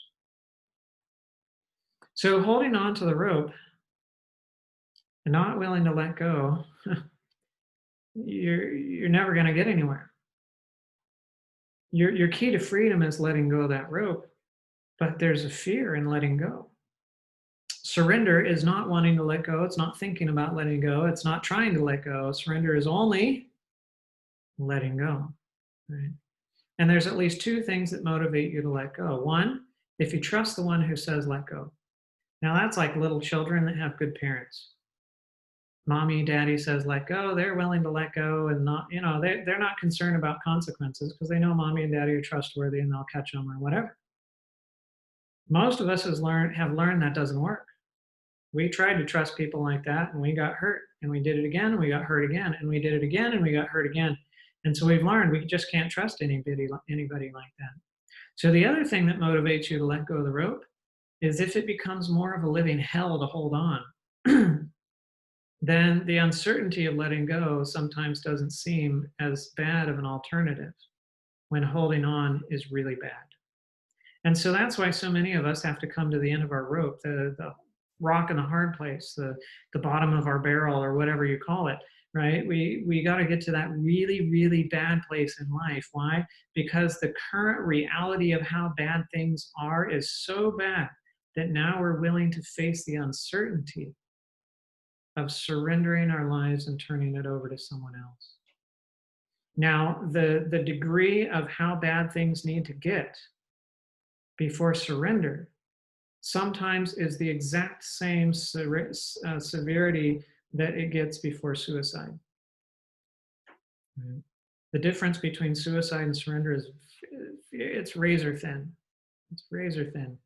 So holding on to the rope and not willing to let go, you're never going to get anywhere. Your key to freedom is letting go of that rope, but there's a fear in letting go. Surrender is not wanting to let go. It's not thinking about letting go. It's not trying to let go. Surrender is only letting go. Right? And there's at least 2 things that motivate you to let go. One, if you trust the one who says let go. Now that's like little children that have good parents. Mommy, daddy says let go, they're willing to let go, and not, they're not concerned about consequences because they know mommy and daddy are trustworthy and they'll catch them or whatever. Most of us have learned that doesn't work. We tried to trust people like that and we got hurt, and we did it again and we got hurt again, and we did it again and we got hurt again. And so we've learned we just can't trust anybody like that. So the other thing that motivates you to let go of the rope is if it becomes more of a living hell to hold on, then the uncertainty of letting go sometimes doesn't seem as bad of an alternative when holding on is really bad. And so that's why so many of us have to come to the end of our rope, the rock in the hard place, the bottom of our barrel, or whatever you call it, right? We got to get to that really, really bad place in life. Why? Because the current reality of how bad things are is so bad that now we're willing to face the uncertainty of surrendering our lives and turning it over to someone else. Now, the degree of how bad things need to get before surrender sometimes is the exact same severity that it gets before suicide. Right? The difference between suicide and surrender is it's razor thin. It's razor thin.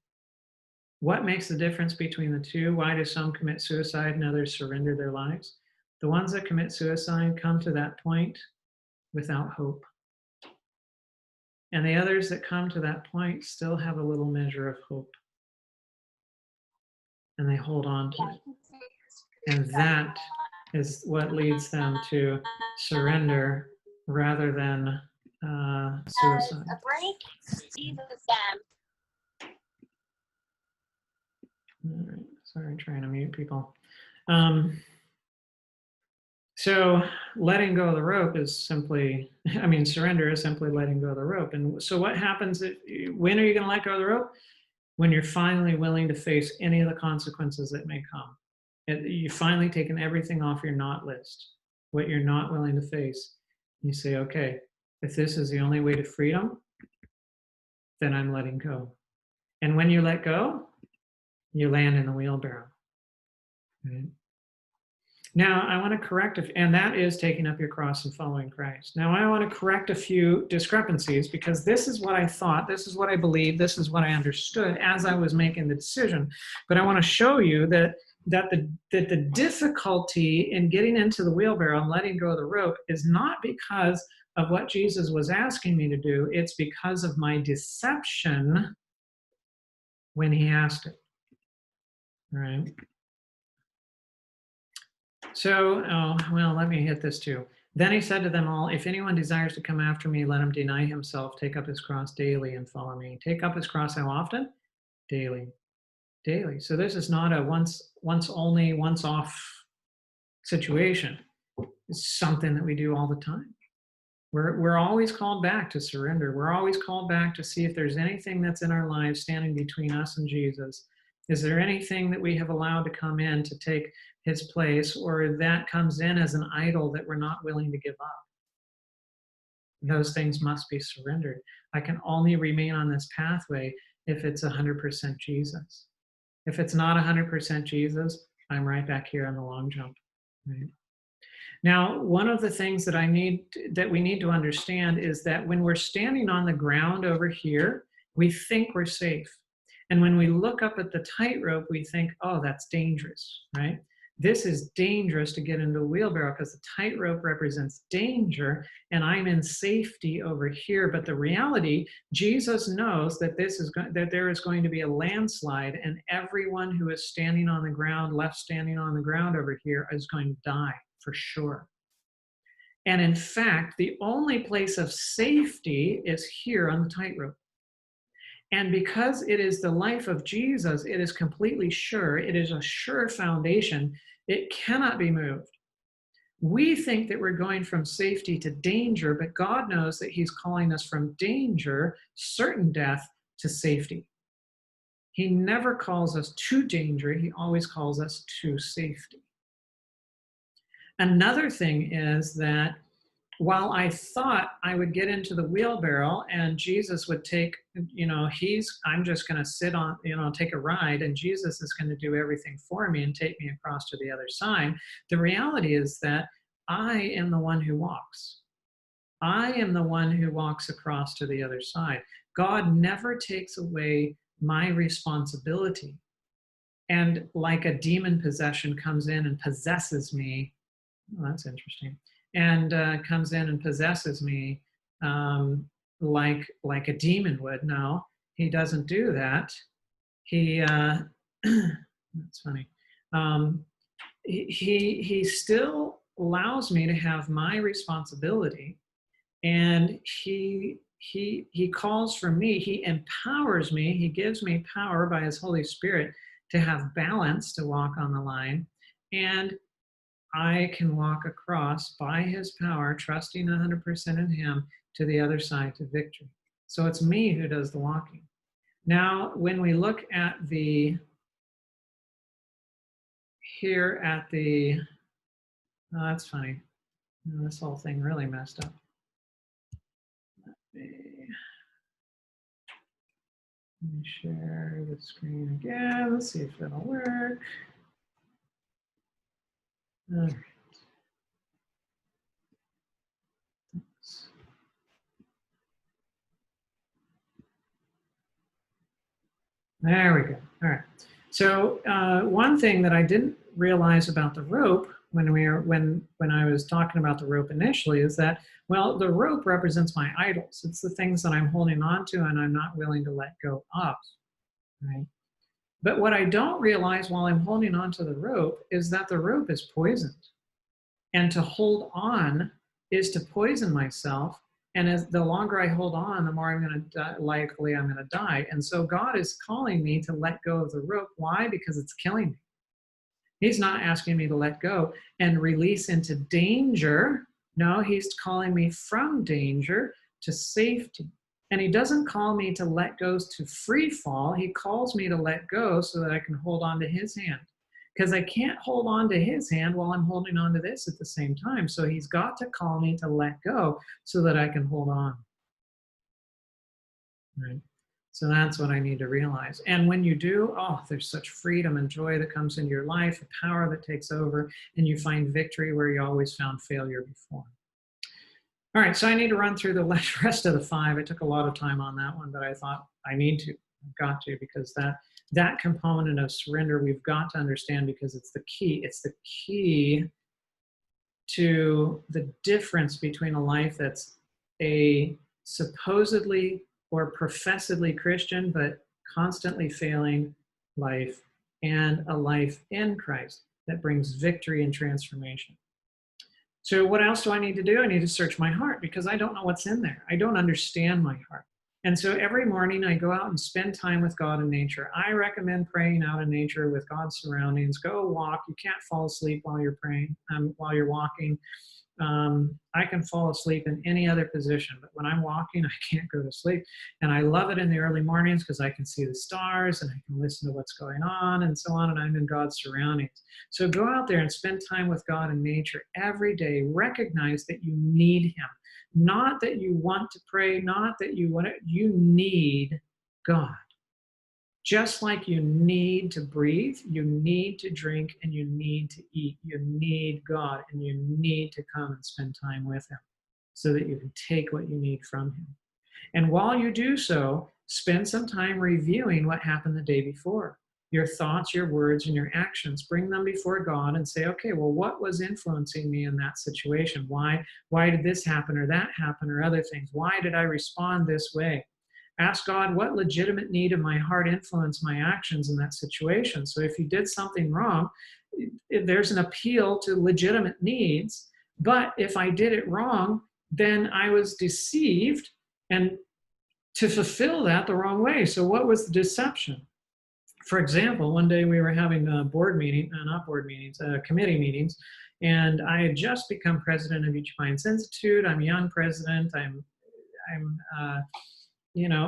What makes the difference between the two? Why do some commit suicide and others surrender their lives? The ones that commit suicide come to that point without hope. And the others that come to that point still have a little measure of hope. And they hold on to it. And that is what leads them to surrender rather than suicide. All right. Sorry, trying to mute people. So letting go of the rope is simply, surrender is simply letting go of the rope. And so what happens, when are you going to let go of the rope? When you're finally willing to face any of the consequences that may come. You've finally taken everything off your not list, what you're not willing to face. You say, okay, if this is the only way to freedom, then I'm letting go. And when you let go, you land in the wheelbarrow. Right? Now, I want to correct, and that is taking up your cross and following Christ. Now, I want to correct a few discrepancies because this is what I thought, this is what I believed, this is what I understood as I was making the decision. But I want to show you that the difficulty in getting into the wheelbarrow and letting go of the rope is not because of what Jesus was asking me to do, it's because of my deception when he asked it. All right. So, let me hit this too. Then he said to them all, if anyone desires to come after me, let him deny himself, take up his cross daily and follow me. Take up his cross how often? Daily. Daily. So this is not a once only, once off situation. It's something that we do all the time. We're always called back to surrender. We're always called back to see if there's anything that's in our lives standing between us and Jesus. Is there anything that we have allowed to come in to take his place, or that comes in as an idol that we're not willing to give up? Those things must be surrendered. I can only remain on this pathway if it's 100% Jesus. If it's not 100% Jesus, I'm right back here on the long jump. Right? Now, one of the things that we need to understand is that when we're standing on the ground over here, we think we're safe. And when we look up at the tightrope, we think, oh, that's dangerous, right? This is dangerous to get into a wheelbarrow because the tightrope represents danger and I'm in safety over here. But the reality, Jesus knows that that there is going to be a landslide and everyone who is standing on the ground, left standing on the ground over here is going to die for sure. And in fact, the only place of safety is here on the tightrope. And because it is the life of Jesus, it is completely sure. It is a sure foundation. It cannot be moved. We think that we're going from safety to danger, but God knows that he's calling us from danger, certain death, to safety. He never calls us to danger. He always calls us to safety. Another thing is that while I thought I would get into the wheelbarrow and Jesus would take, I'm just going to sit on, take a ride and Jesus is going to do everything for me and take me across to the other side. The reality is that I am the one who walks. I am the one who walks across to the other side. God never takes away my responsibility. And like a demon possession comes in and possesses me, well, that's interesting, and comes in and possesses me like a demon would. No, he doesn't do that. He, that's funny. He still allows me to have my responsibility, and he calls for me. He empowers me. He gives me power by his Holy Spirit to have balance, to walk on the line, and I can walk across by his power, trusting 100% in him, to the other side, to victory. So it's me who does the walking. Now, when we look at that's funny. This whole thing really messed up. Let me share the screen again. Let's see if it'll work. All right. Thanks. There we go. All right. So one thing that I didn't realize about the rope when I was talking about the rope initially is that, well, the rope represents my idols. It's the things that I'm holding on to and I'm not willing to let go of, right? But what I don't realize while I'm holding on to the rope is that the rope is poisoned. And to hold on is to poison myself. And as the longer I hold on, the more I'm going to likely I'm going to die. And so God is calling me to let go of the rope. Why? Because it's killing me. He's not asking me to let go and release into danger. No, he's calling me from danger to safety. And he doesn't call me to let go to free fall. He calls me to let go so that I can hold on to his hand. Because I can't hold on to his hand while I'm holding on to this at the same time. So he's got to call me to let go so that I can hold on. Right? So that's what I need to realize. And when you do, oh, there's such freedom and joy that comes into your life, a power that takes over, and you find victory where you always found failure before. All right, so I need to run through the rest of the 5. I took a lot of time on that one, but I thought I need to, I've got to, because that component of surrender we've got to understand, because it's the key. It's the key to the difference between a life that's a supposedly or professedly Christian, but constantly failing life, and a life in Christ that brings victory and transformation. So what else do I need to do? I need to search my heart, because I don't know what's in there. I don't understand my heart. And so every morning I go out and spend time with God in nature. I recommend praying out in nature with God's surroundings. Go walk. You can't fall asleep while you're praying, while you're walking. I can fall asleep in any other position, but when I'm walking, I can't go to sleep. And I love it in the early mornings because I can see the stars and I can listen to what's going on and so on, and I'm in God's surroundings. So go out there and spend time with God in nature every day. Recognize that you need him. Not that you want to pray, not that you want it, you need God. Just like you need to breathe, you need to drink, and you need to eat. You need God, and you need to come and spend time with him so that you can take what you need from him. And while you do so, spend some time reviewing what happened the day before. Your thoughts, your words, and your actions. Bring them before God and say, okay, well, what was influencing me in that situation? Why did this happen or that happen or other things? Why did I respond this way? Ask God, what legitimate need of my heart influenced my actions in that situation? So if you did something wrong, there's an appeal to legitimate needs. But if I did it wrong, then I was deceived and to fulfill that the wrong way. So what was the deception? For example, one day we were having a committee meetings, and I had just become president of Each Minds Institute. I'm a young president. I'm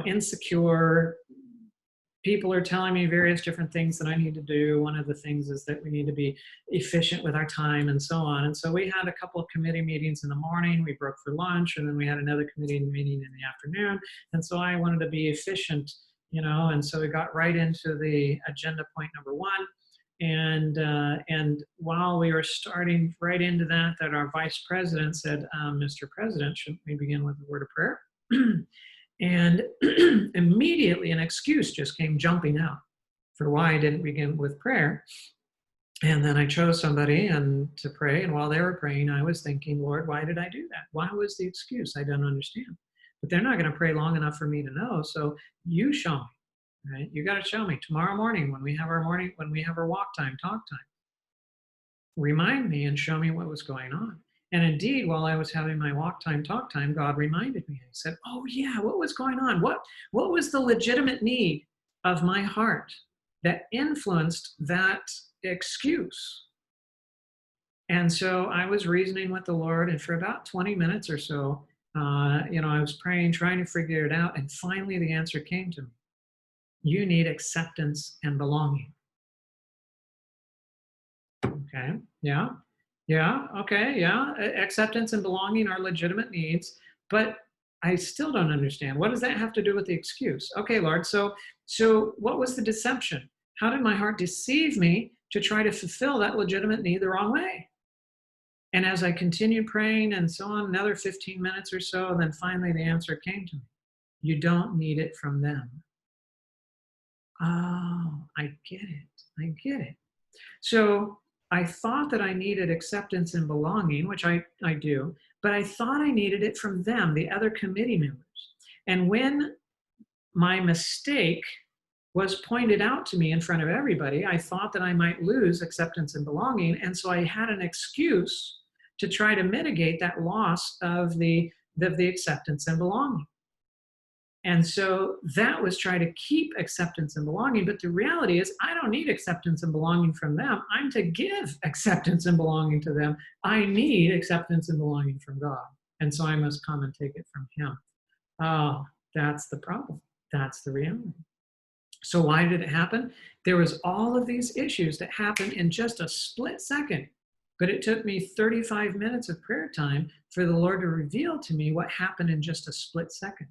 insecure. People are telling me various different things that I need to do. One of the things is that we need to be efficient with our time and so on. And so we had a couple of committee meetings in the morning. We broke for lunch, and then we had another committee meeting in the afternoon. And so I wanted to be efficient, and so we got right into the agenda point number 1. And while we were starting right into that our vice president said, Mr. President, shouldn't we begin with a word of prayer? And immediately an excuse just came jumping out for why I didn't begin with prayer. And then I chose somebody to pray. And while they were praying, I was thinking, Lord, why did I do that? Why was the excuse? I don't understand. But they're not going to pray long enough for me to know. So you show me, right? You got to show me tomorrow morning when we have our walk time, talk time. Remind me and show me what was going on. And indeed, while I was having my walk time, talk time, God reminded me. He said, oh yeah, what was going on? What was the legitimate need of my heart that influenced that excuse? And so I was reasoning with the Lord, and for about 20 minutes or so, I was praying, trying to figure it out. And finally the answer came to me. You need acceptance and belonging. Okay, yeah. Yeah, okay, yeah. Acceptance and belonging are legitimate needs, but I still don't understand. What does that have to do with the excuse? Okay, Lord, so what was the deception? How did my heart deceive me to try to fulfill that legitimate need the wrong way? And as I continued praying and so on, another 15 minutes or so, then finally the answer came to me. You don't need it from them. Oh, I get it. So I thought that I needed acceptance and belonging, which I do, but I thought I needed it from them, the other committee members. And when my mistake was pointed out to me in front of everybody, I thought that I might lose acceptance and belonging. And so I had an excuse to try to mitigate that loss of the acceptance and belonging. And so that was try to keep acceptance and belonging. But the reality is, I don't need acceptance and belonging from them. I'm to give acceptance and belonging to them. I need acceptance and belonging from God. And so I must come and take it from Him. Oh, that's the problem. That's the reality. So why did it happen? There was all of these issues that happened in just a split second. But it took me 35 minutes of prayer time for the Lord to reveal to me what happened in just a split second.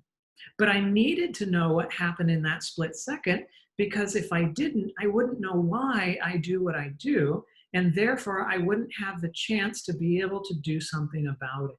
But I needed to know what happened in that split second, because if I didn't, I wouldn't know why I do what I do. And therefore, I wouldn't have the chance to be able to do something about it.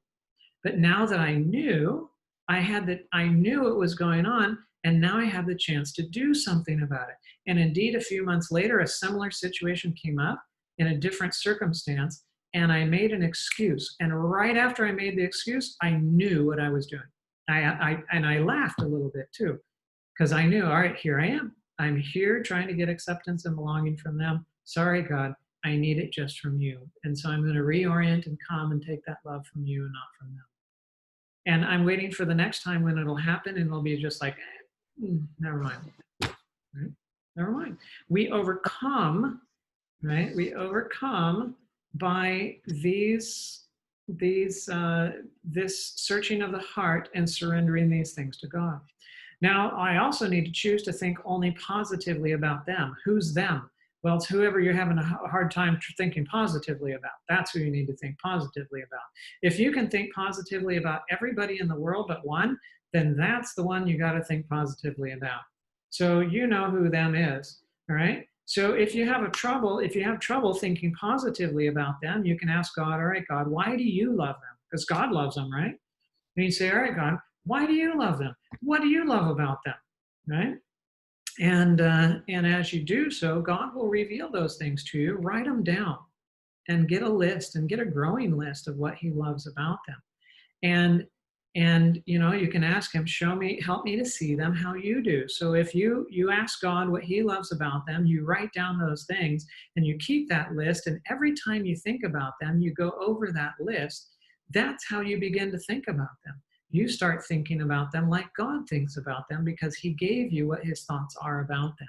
But now that I knew, I knew what was going on, and now I have the chance to do something about it. And indeed, a few months later, a similar situation came up in a different circumstance, and I made an excuse. And right after I made the excuse, I knew what I was doing. I laughed a little bit too, because I knew, all right, here I am. I'm here trying to get acceptance and belonging from them. Sorry, God, I need it just from you. And so I'm going to reorient and come and take that love from you and not from them. And I'm waiting for the next time when it'll happen, and it'll be just like, never mind. Right? Never mind. We overcome, right? We overcome by this searching of the heart and surrendering these things to God. Now, I also need to choose to think only positively about them. Who's them? Well, it's whoever you're having a hard time thinking positively about. That's who you need to think positively about. If you can think positively about everybody in the world but one, then that's the one you got to think positively about. So you know who them is, all right? So if you have trouble thinking positively about them, you can ask God, all right, God, why do you love them? Because God loves them, right? And you say, all right, God, why do you love them? What do you love about them, right? And as you do so, God will reveal those things to you. Write them down and get a list and get a growing list of what He loves about them. And you can ask Him, show me, help me to see them how you do. So if you ask God what He loves about them, you write down those things and you keep that list. And every time you think about them, you go over that list. That's how you begin to think about them. You start thinking about them like God thinks about them, because He gave you what His thoughts are about them.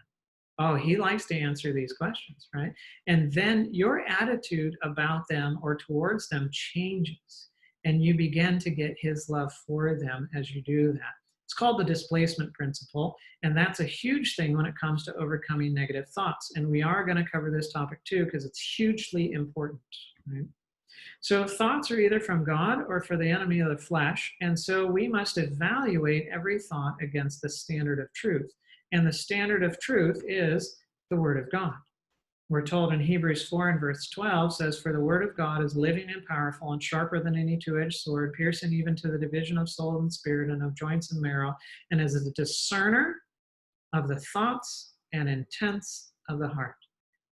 Oh, He likes to answer these questions, right? And then your attitude about them or towards them changes, and you begin to get His love for them as you do that. It's called the displacement principle, and that's a huge thing when it comes to overcoming negative thoughts. And we are going to cover this topic too, because it's hugely important, right? So thoughts are either from God or for the enemy of the flesh. And so we must evaluate every thought against the standard of truth. And the standard of truth is the Word of God. We're told in Hebrews 4 and verse 12 says, for the Word of God is living and powerful and sharper than any two-edged sword, piercing even to the division of soul and spirit and of joints and marrow, and is a discerner of the thoughts and intents of the heart.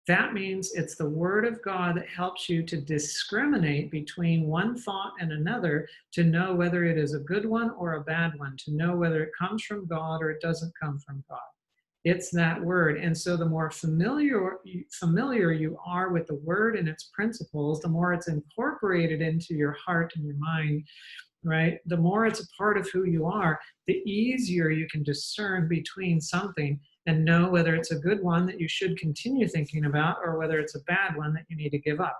That means it's the Word of God that helps you to discriminate between one thought and another, to know whether it is a good one or a bad one, to know whether it comes from God or it doesn't come from God. It's that Word. And so the more familiar you are with the Word and its principles, the more it's incorporated into your heart and your mind, right? The more it's a part of who you are, the easier you can discern between something and know whether it's a good one that you should continue thinking about or whether it's a bad one that you need to give up.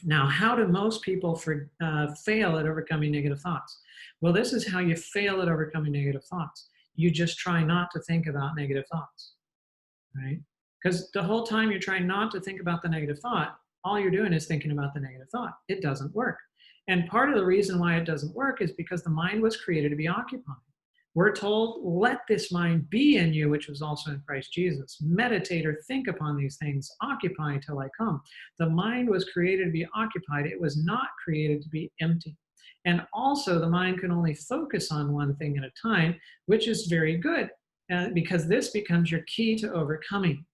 Now, how do most people fail at overcoming negative thoughts? Well, this is how you fail at overcoming negative thoughts. You just try not to think about negative thoughts, right? Because the whole time you're trying not to think about the negative thought, all you're doing is thinking about the negative thought. It doesn't work. And part of the reason why it doesn't work is because the mind was created to be occupied. We're told, let this mind be in you, which was also in Christ Jesus. Meditate or think upon these things, occupy till I come. The mind was created to be occupied. It was not created to be empty. And also the mind can only focus on one thing at a time, which is very good, because this becomes your key to overcoming.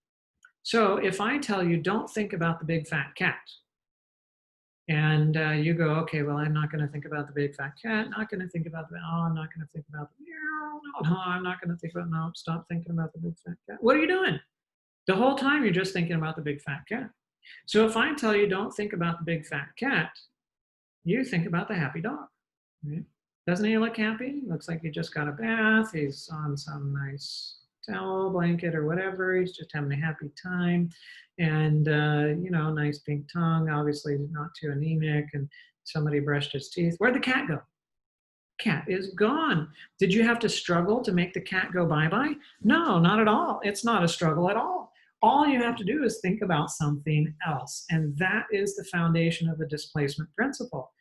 So if I tell you, don't think about the big fat cat, and you go, okay, well, I'm not going to think about the big fat cat, not going to think about the, oh, I'm not going to think about the, no, I'm not going to think about, no, stop thinking about the big fat cat. What are you doing? The whole time you're just thinking about the big fat cat. So if I tell you, don't think about the big fat cat, you think about the happy dog. Right? Doesn't he look happy? Looks like he just got a bath. He's on some nice towel, blanket, or whatever. He's just having a happy time. And, nice pink tongue, obviously not too anemic. And somebody brushed his teeth. Where'd the cat go? Cat is gone. Did you have to struggle to make the cat go bye-bye? No, not at all. It's not a struggle at all. All you have to do is think about something else. And that is the foundation of the displacement principle.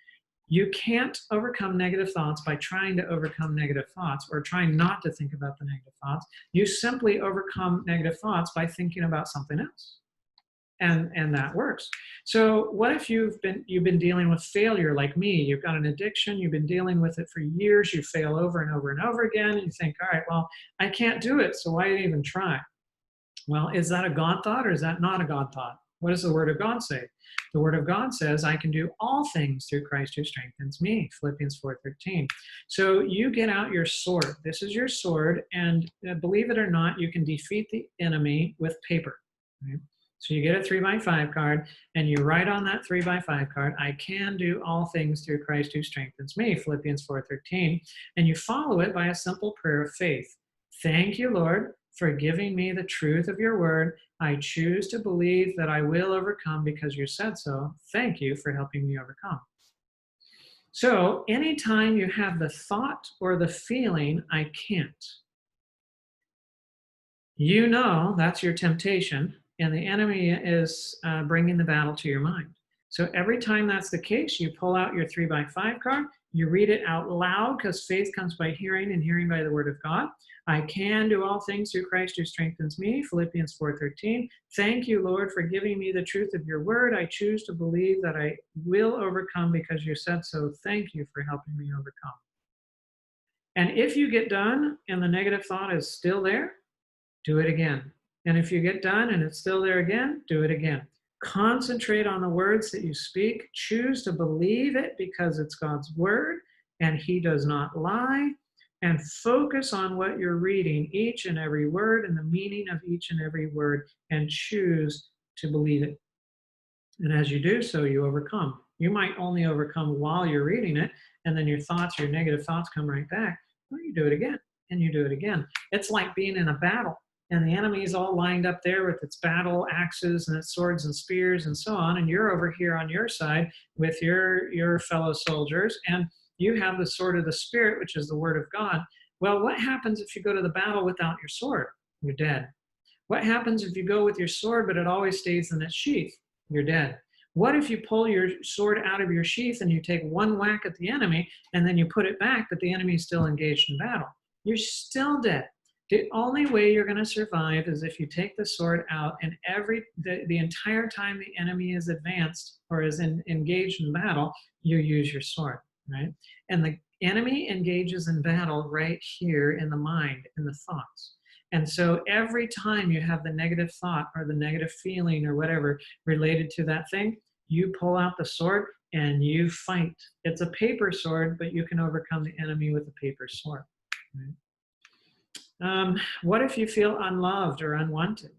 You can't overcome negative thoughts by trying to overcome negative thoughts or trying not to think about the negative thoughts. You simply overcome negative thoughts by thinking about something else. And that works. So what if you've been dealing with failure like me? You've got an addiction, you've been dealing with it for years, you fail over and over and over again, and you think, all right, well, I can't do it, so why even try? Well, is that a God thought or is that not a God thought? What does the Word of God say? The Word of God says, I can do all things through Christ who strengthens me, Philippians 4:13. So you get out your sword. This is your sword, and believe it or not, you can defeat the enemy with paper. Right? So you get a 3x5 card, and you write on that 3x5 card, I can do all things through Christ who strengthens me, Philippians 4:13, and you follow it by a simple prayer of faith. Thank you, Lord, for giving me the truth of your word. I choose to believe that I will overcome because you said so. Thank you for helping me overcome. So anytime you have the thought or the feeling, I can't, you know that's your temptation, and the enemy is bringing the battle to your mind. So every time that's the case, you pull out your 3x5 card, you read it out loud because faith comes by hearing and hearing by the word of God. I can do all things through Christ who strengthens me, Philippians 4:13. Thank you, Lord, for giving me the truth of your word. I choose to believe that I will overcome because you said so. Thank you for helping me overcome. And if you get done and the negative thought is still there, do it again. And if you get done and it's still there again, do it again. Concentrate on the words that you speak. Choose to believe it because it's God's word and he does not lie. And focus on what you're reading, each and every word and the meaning of each and every word, and choose to believe it. And as you do so, you overcome. You might only overcome while you're reading it, and then your thoughts, your negative thoughts come right back. Well, you do it again, and you do it again. It's like being in a battle, and the enemy is all lined up there with its battle axes and its swords and spears and so on, and you're over here on your side with your fellow soldiers, and you have the sword of the Spirit, which is the word of God. Well, what happens if you go to the battle without your sword? You're dead. What happens if you go with your sword, but it always stays in its sheath? You're dead. What if you pull your sword out of your sheath and you take one whack at the enemy and then you put it back, but the enemy is still engaged in battle? You're still dead. The only way you're going to survive is if you take the sword out and the entire time the enemy is advanced or is engaged in battle, you use your sword, right? And the enemy engages in battle right here in the mind, in the thoughts. And so every time you have the negative thought or the negative feeling or whatever related to that thing, you pull out the sword and you fight. It's a paper sword, but you can overcome the enemy with a paper sword. Right? What if you feel unloved or unwanted?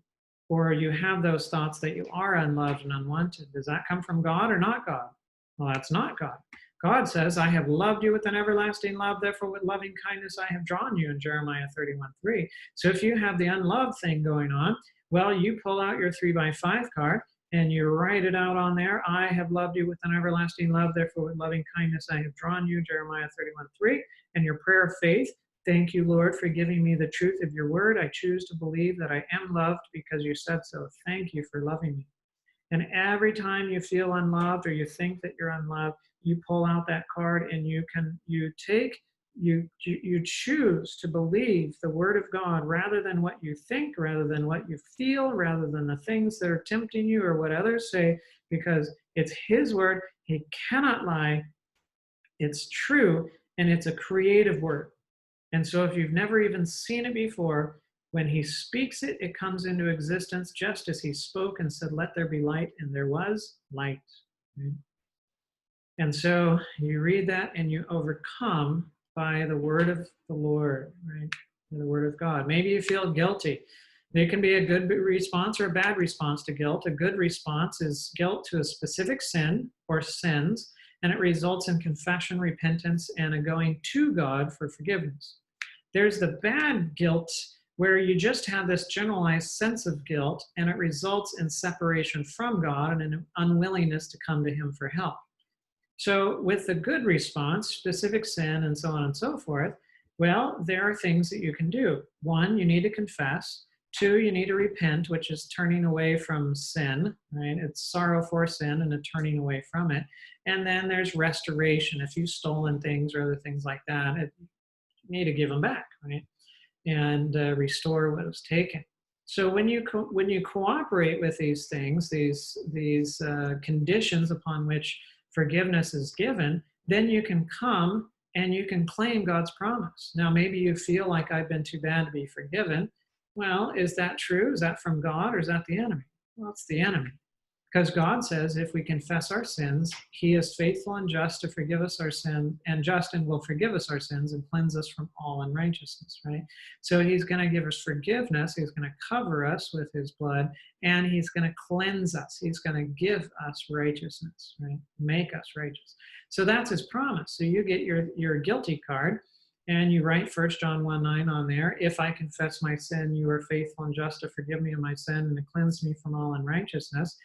Or you have those thoughts that you are unloved and unwanted? Does that come from God or not God? Well, that's not God. God says, I have loved you with an everlasting love, therefore with loving kindness I have drawn you in Jeremiah 31:3. So if you have the unloved thing going on, well, you pull out your 3x5 card and you write it out on there. I have loved you with an everlasting love, therefore with loving kindness I have drawn you, Jeremiah 31:3. And your prayer of faith, thank you, Lord, for giving me the truth of your word. I choose to believe that I am loved because you said so. Thank you for loving me. And every time you feel unloved or you think that you're unloved, you pull out that card and you choose to believe the word of God rather than what you think, rather than what you feel, rather than the things that are tempting you or what others say, because it's his word. He cannot lie. It's true, and it's a creative word. And so if you've never even seen it before, When he speaks it, it comes into existence just as he spoke and said, let there be light, and there was light. Right? And so you read that and you overcome by the word of the Lord, right? The word of God. Maybe you feel guilty. There can be a good response or a bad response to guilt. A good response is guilt to a specific sin or sins, and it results in confession, repentance, and a going to God for forgiveness. There's the bad guilt where you just have this generalized sense of guilt, and it results in separation from God and an unwillingness to come to Him for help. So, with the good response, specific sin, and so on and so forth, well, there are things that you can do. One, you need to confess. Two, you need to repent, which is turning away from sin, right? It's sorrow for sin and a turning away from it. And then there's restoration. If you've stolen things or other things like that, you need to give them back, right? And restore what was taken. So when you cooperate with these things, these conditions upon which forgiveness is given, then you can come and you can claim God's promise. Now, maybe you feel like I've been too bad to be forgiven. Well, is that true? Is that from God or is that the enemy? Well, it's the enemy. Because God says if we confess our sins, He is faithful and just to forgive us our sin, and just and will forgive us our sins and cleanse us from all unrighteousness, right? So He's going to give us forgiveness. He's going to cover us with His blood, and He's going to cleanse us. He's going to give us righteousness, right? Make us righteous. So that's His promise. So you get your guilty card, and you write 1 John 1:9 on there. If I confess my sin, you are faithful and just to forgive me of my sin and to cleanse me from all unrighteousness.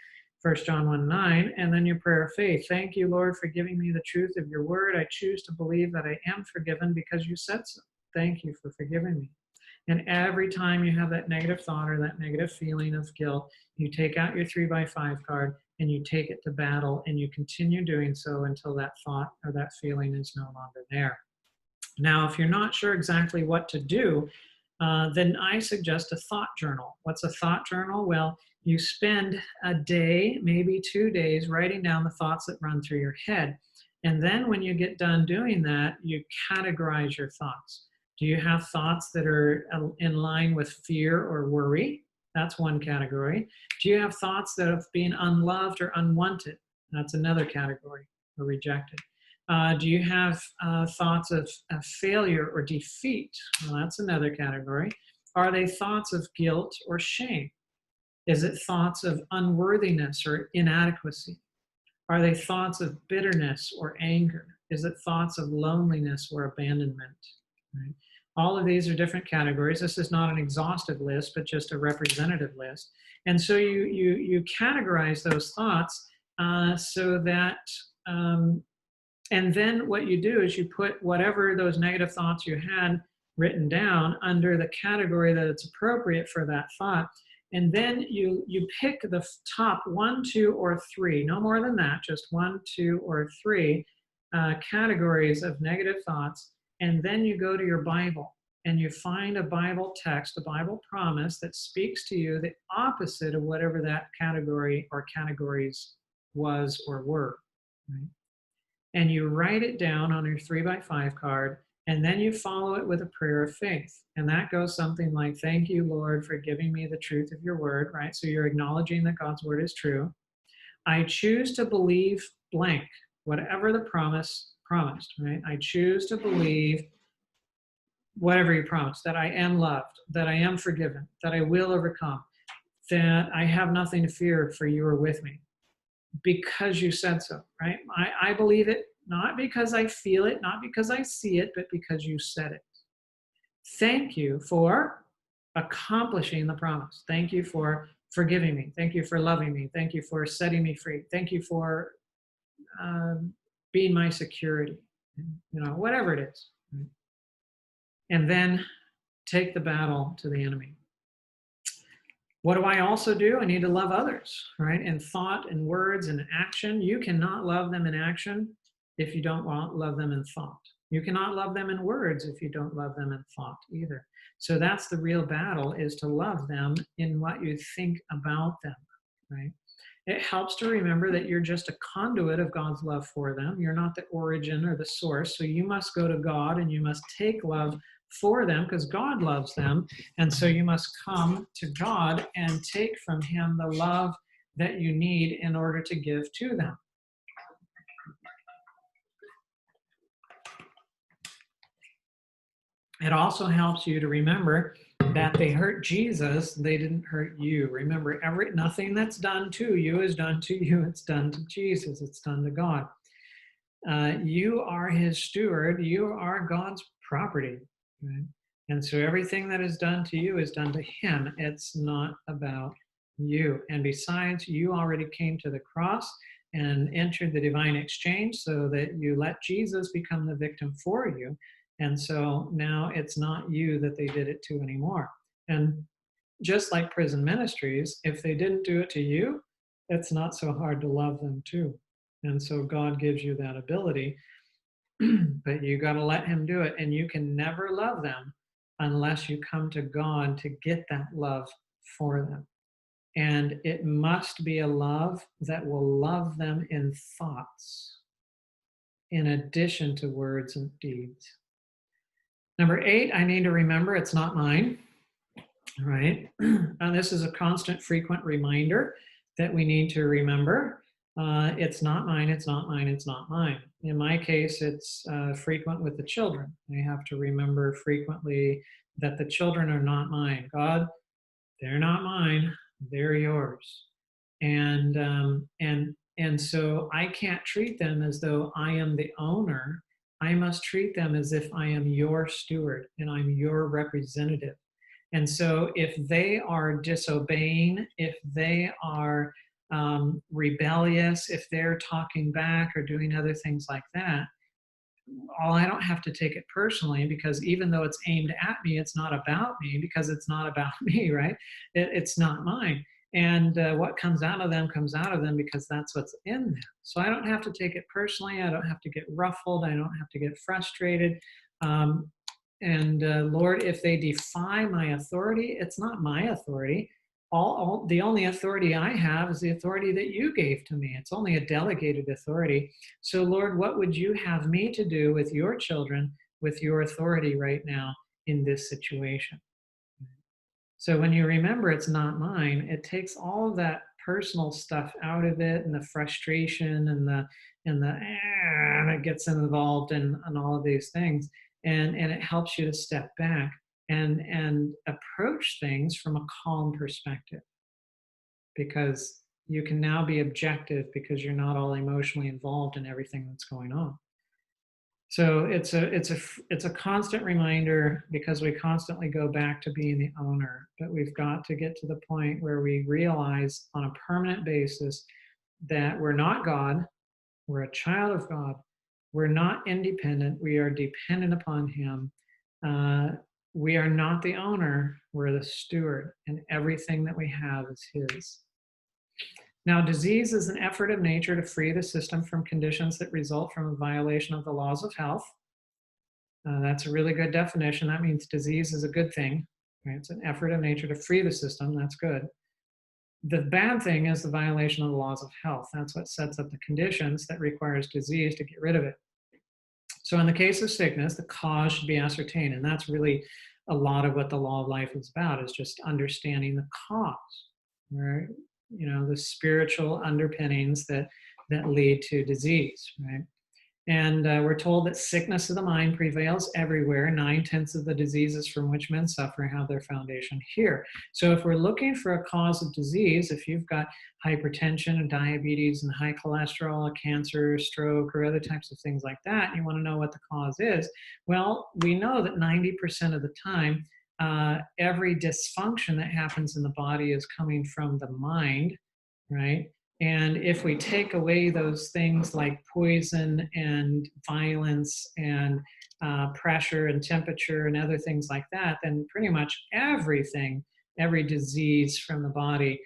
1 John 1:9, and then your prayer of faith. Thank you, Lord, for giving me the truth of your word. I choose to believe that I am forgiven because you said so. Thank you for forgiving me. And every time you have that negative thought or that negative feeling of guilt, you take out your 3x5 card and you take it to battle, and you continue doing so until that thought or that feeling is no longer there. Now, if you're not sure exactly what to do, then I suggest a thought journal. What's a thought journal? Well, you spend a day, maybe 2 days, writing down the thoughts that run through your head. And then when you get done doing that, you categorize your thoughts. Do you have thoughts that are in line with fear or worry? That's one category. Do you have thoughts that of being unloved or unwanted? That's another category, or rejected. Do you have thoughts of failure or defeat? Well, that's another category. Are they thoughts of guilt or shame? Is it thoughts of unworthiness or inadequacy? Are they thoughts of bitterness or anger? Is it thoughts of loneliness or abandonment? Right? All of these are different categories. This is not an exhaustive list, but just a representative list. And so you categorize those thoughts so that and then what you do is you put whatever those negative thoughts you had written down under the category that it's appropriate for that thought. And then you pick the top 1, 2, or 3, no more than that, just 1, 2, or 3 categories of negative thoughts. And then you go to your Bible and you find a Bible text, a Bible promise that speaks to you the opposite of whatever that category or categories was or were. Right? And you write it down on your 3x5 card, and then you follow it with a prayer of faith. And that goes something like, thank you, Lord, for giving me the truth of your word, right? So you're acknowledging that God's word is true. I choose to believe blank, whatever the promised, right? I choose to believe whatever you promised, that I am loved, that I am forgiven, that I will overcome, that I have nothing to fear, for you are with me. Because you said so, right? I believe it, not because I feel it, not because I see it, but because you said it. Thank you for accomplishing the promise. Thank you for forgiving me. Thank you for loving me. Thank you for setting me free. Thank you for being my security. Whatever it is. Right? And then take the battle to the enemy. What do I also do? I need to love others, right? In thought and words and action. You cannot love them in action if you don't love them in thought. You cannot love them in words if you don't love them in thought either. So that's the real battle, is to love them in what you think about them, right? It helps to remember that you're just a conduit of God's love for them. You're not the origin or the source. So you must go to God and you must take love for them because God loves them. And so you must come to God and take from him the love that you need in order to give to them. It also helps you to remember that they hurt Jesus, they didn't hurt you. Remember, nothing that's done to you is done to you. It's done to Jesus. It's done to God. You are his steward. You are God's property. Right? And so everything that is done to you is done to him. It's not about you. And besides, you already came to the cross and entered the divine exchange so that you let Jesus become the victim for you. And so now it's not you that they did it to anymore. And just like prison ministries, if they didn't do it to you, it's not so hard to love them too. And so God gives you that ability, but you got to let him do it. And you can never love them unless you come to God to get that love for them. And it must be a love that will love them in thoughts, in addition to words and deeds. Number 8, I need to remember it's not mine, right? And this is a constant, frequent reminder that we need to remember. It's not mine, it's not mine, it's not mine. In my case, it's frequent with the children. I have to remember frequently that the children are not mine. God, they're not mine, they're yours. And so I can't treat them as though I am the owner. I must treat them as if I am your steward and I'm your representative. And so if they are disobeying, if they are rebellious, if they're talking back or doing other things like that, I don't have to take it personally, because even though it's aimed at me, it's not about me, because it's not about me, right? It's not mine. And what comes out of them comes out of them because that's what's in them. So I don't have to take it personally. I don't have to get ruffled. I don't have to get frustrated. Lord, if they defy my authority, it's not my authority. The only authority I have is the authority that you gave to me. It's only a delegated authority. So, Lord, what would you have me to do with your children, with your authority right now in this situation? So when you remember it's not mine, it takes all of that personal stuff out of it, and the frustration and that gets involved in all of these things. And it helps you to step back and approach things from a calm perspective, because you can now be objective because you're not all emotionally involved in everything that's going on. So it's a constant reminder, because we constantly go back to being the owner, but we've got to get to the point where we realize on a permanent basis that we're not God, we're a child of God, we're not independent, we are dependent upon him. We are not the owner, we're the steward, and everything that we have is his. Now, disease is an effort of nature to free the system from conditions that result from a violation of the laws of health. That's a really good definition. That means disease is a good thing. Right? It's an effort of nature to free the system. That's good. The bad thing is the violation of the laws of health. That's what sets up the conditions that requires disease to get rid of it. So in the case of sickness, the cause should be ascertained. And that's really a lot of what the law of life is about, is just understanding the cause, right? The spiritual underpinnings that lead to disease, right? And we're told that sickness of the mind prevails everywhere. 9/10 of the diseases from which men suffer have their foundation here. So if we're looking for a cause of disease, if you've got hypertension and diabetes and high cholesterol, cancer, stroke, or other types of things like that, and you want to know what the cause is, well, we know that 90% of the time, every dysfunction that happens in the body is coming from the mind, right? And if we take away those things like poison and violence and pressure and temperature and other things like that, then pretty much everything, every disease from the body,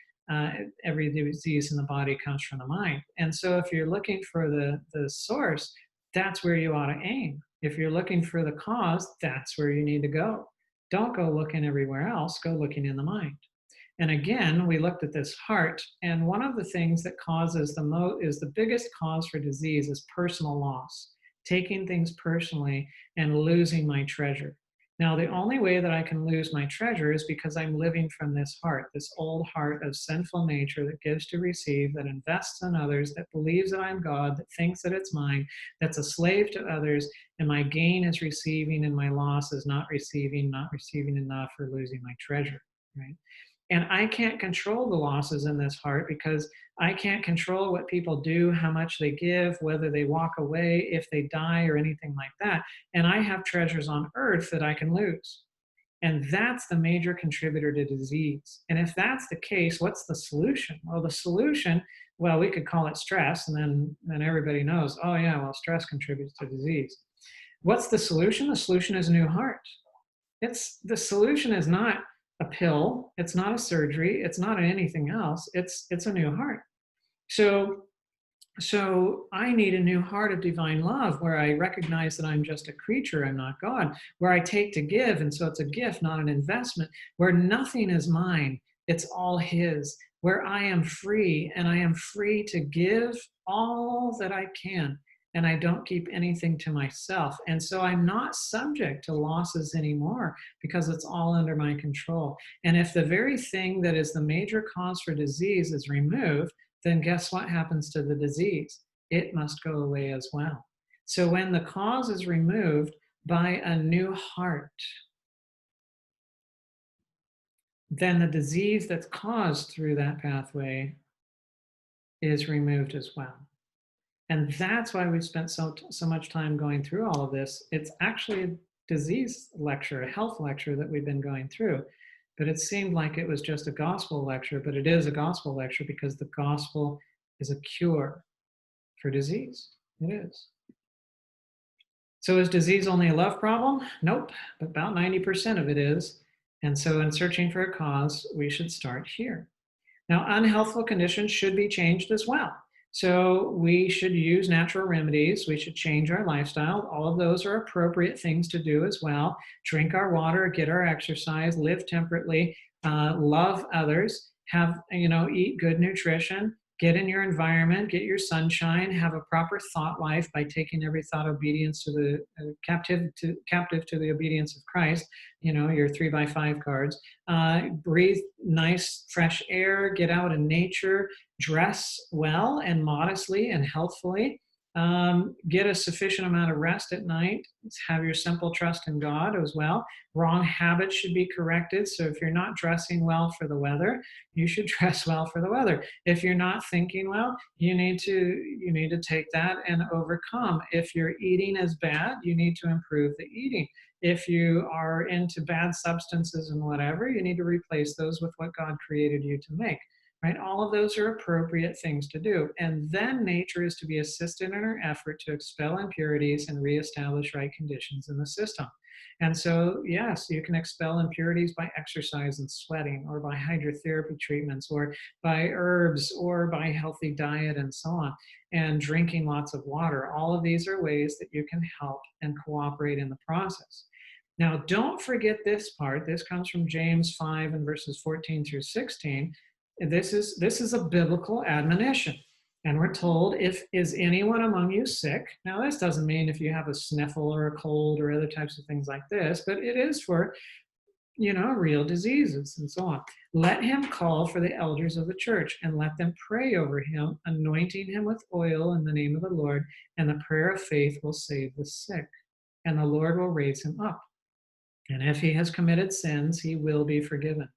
every disease in the body comes from the mind. And so if you're looking for the source, that's where you ought to aim. If you're looking for the cause, that's where you need to go. Don't go looking everywhere else, go looking in the mind. And again, we looked at this heart, and one of the things that causes is the biggest cause for disease is personal loss, taking things personally and losing my treasure. Now, the only way that I can lose my treasure is because I'm living from this heart, this old heart of sinful nature that gives to receive, that invests in others, that believes that I'm God, that thinks that it's mine, that's a slave to others, and my gain is receiving and my loss is not receiving enough, or losing my treasure, right? And I can't control the losses in this heart because I can't control what people do, how much they give, whether they walk away, if they die, or anything like that. And I have treasures on earth that I can lose. And that's the major contributor to disease. And if that's the case, what's the solution? Well, the solution, well, we could call it stress, and then everybody knows, oh, yeah, well, stress contributes to disease. What's the solution? The solution is a new heart. It's the solution is not a pill, it's not a surgery, it's not anything else. It's a new heart. So so I need a new heart of divine love where I recognize that I'm just a creature, I'm not God, where I take to give, and so it's a gift, not an investment, where nothing is mine, it's all His, where I am free and I am free to give all that I can. And I don't keep anything to myself. And so I'm not subject to losses anymore because it's all under my control. And if the very thing that is the major cause for disease is removed, then guess what happens to the disease? It must go away as well. So when the cause is removed by a new heart, then the disease that's caused through that pathway is removed as well. And that's why we've spent so much time going through all of this. It's actually a disease lecture, a health lecture that we've been going through. But it seemed like it was just a gospel lecture, but it is a gospel lecture because the gospel is a cure for disease. It is. So is disease only a love problem? Nope, but about 90% of it is. And so in searching for a cause, we should start here. Now, unhealthful conditions should be changed as well. So we should use natural remedies. We should change our lifestyle. All of those are appropriate things to do as well. Drink our water, get our exercise, live temperately, love others, eat good nutrition, get in your environment, get your sunshine, have a proper thought life by taking every thought obedience to the captive to the obedience of Christ. Your 3x5 cards. Breathe nice fresh air, get out in nature, dress well and modestly and healthfully, get a sufficient amount of rest at night, have your simple trust in God as well. Wrong habits should be corrected. So if you're not dressing well for the weather, you should dress well for the weather. If you're not thinking well, you need to take that and overcome. If your eating is bad, you need to improve the eating. If you are into bad substances and whatever, you need to replace those with what God created you to make. Right? All of those are appropriate things to do. And then nature is to be assisted in her effort to expel impurities and reestablish right conditions in the system. And so, yes, you can expel impurities by exercise and sweating, or by hydrotherapy treatments, or by herbs, or by healthy diet, and so on, and drinking lots of water. All of these are ways that you can help and cooperate in the process. Now, don't forget this part. This comes from James 5 and verses 14 through 16. This is a biblical admonition. And we're told, if is anyone among you sick? Now, this doesn't mean if you have a sniffle or a cold or other types of things like this, but it is for, real diseases and so on. Let him call for the elders of the church and let them pray over him, anointing him with oil in the name of the Lord. And the prayer of faith will save the sick, and the Lord will raise him up. And if he has committed sins, he will be forgiven.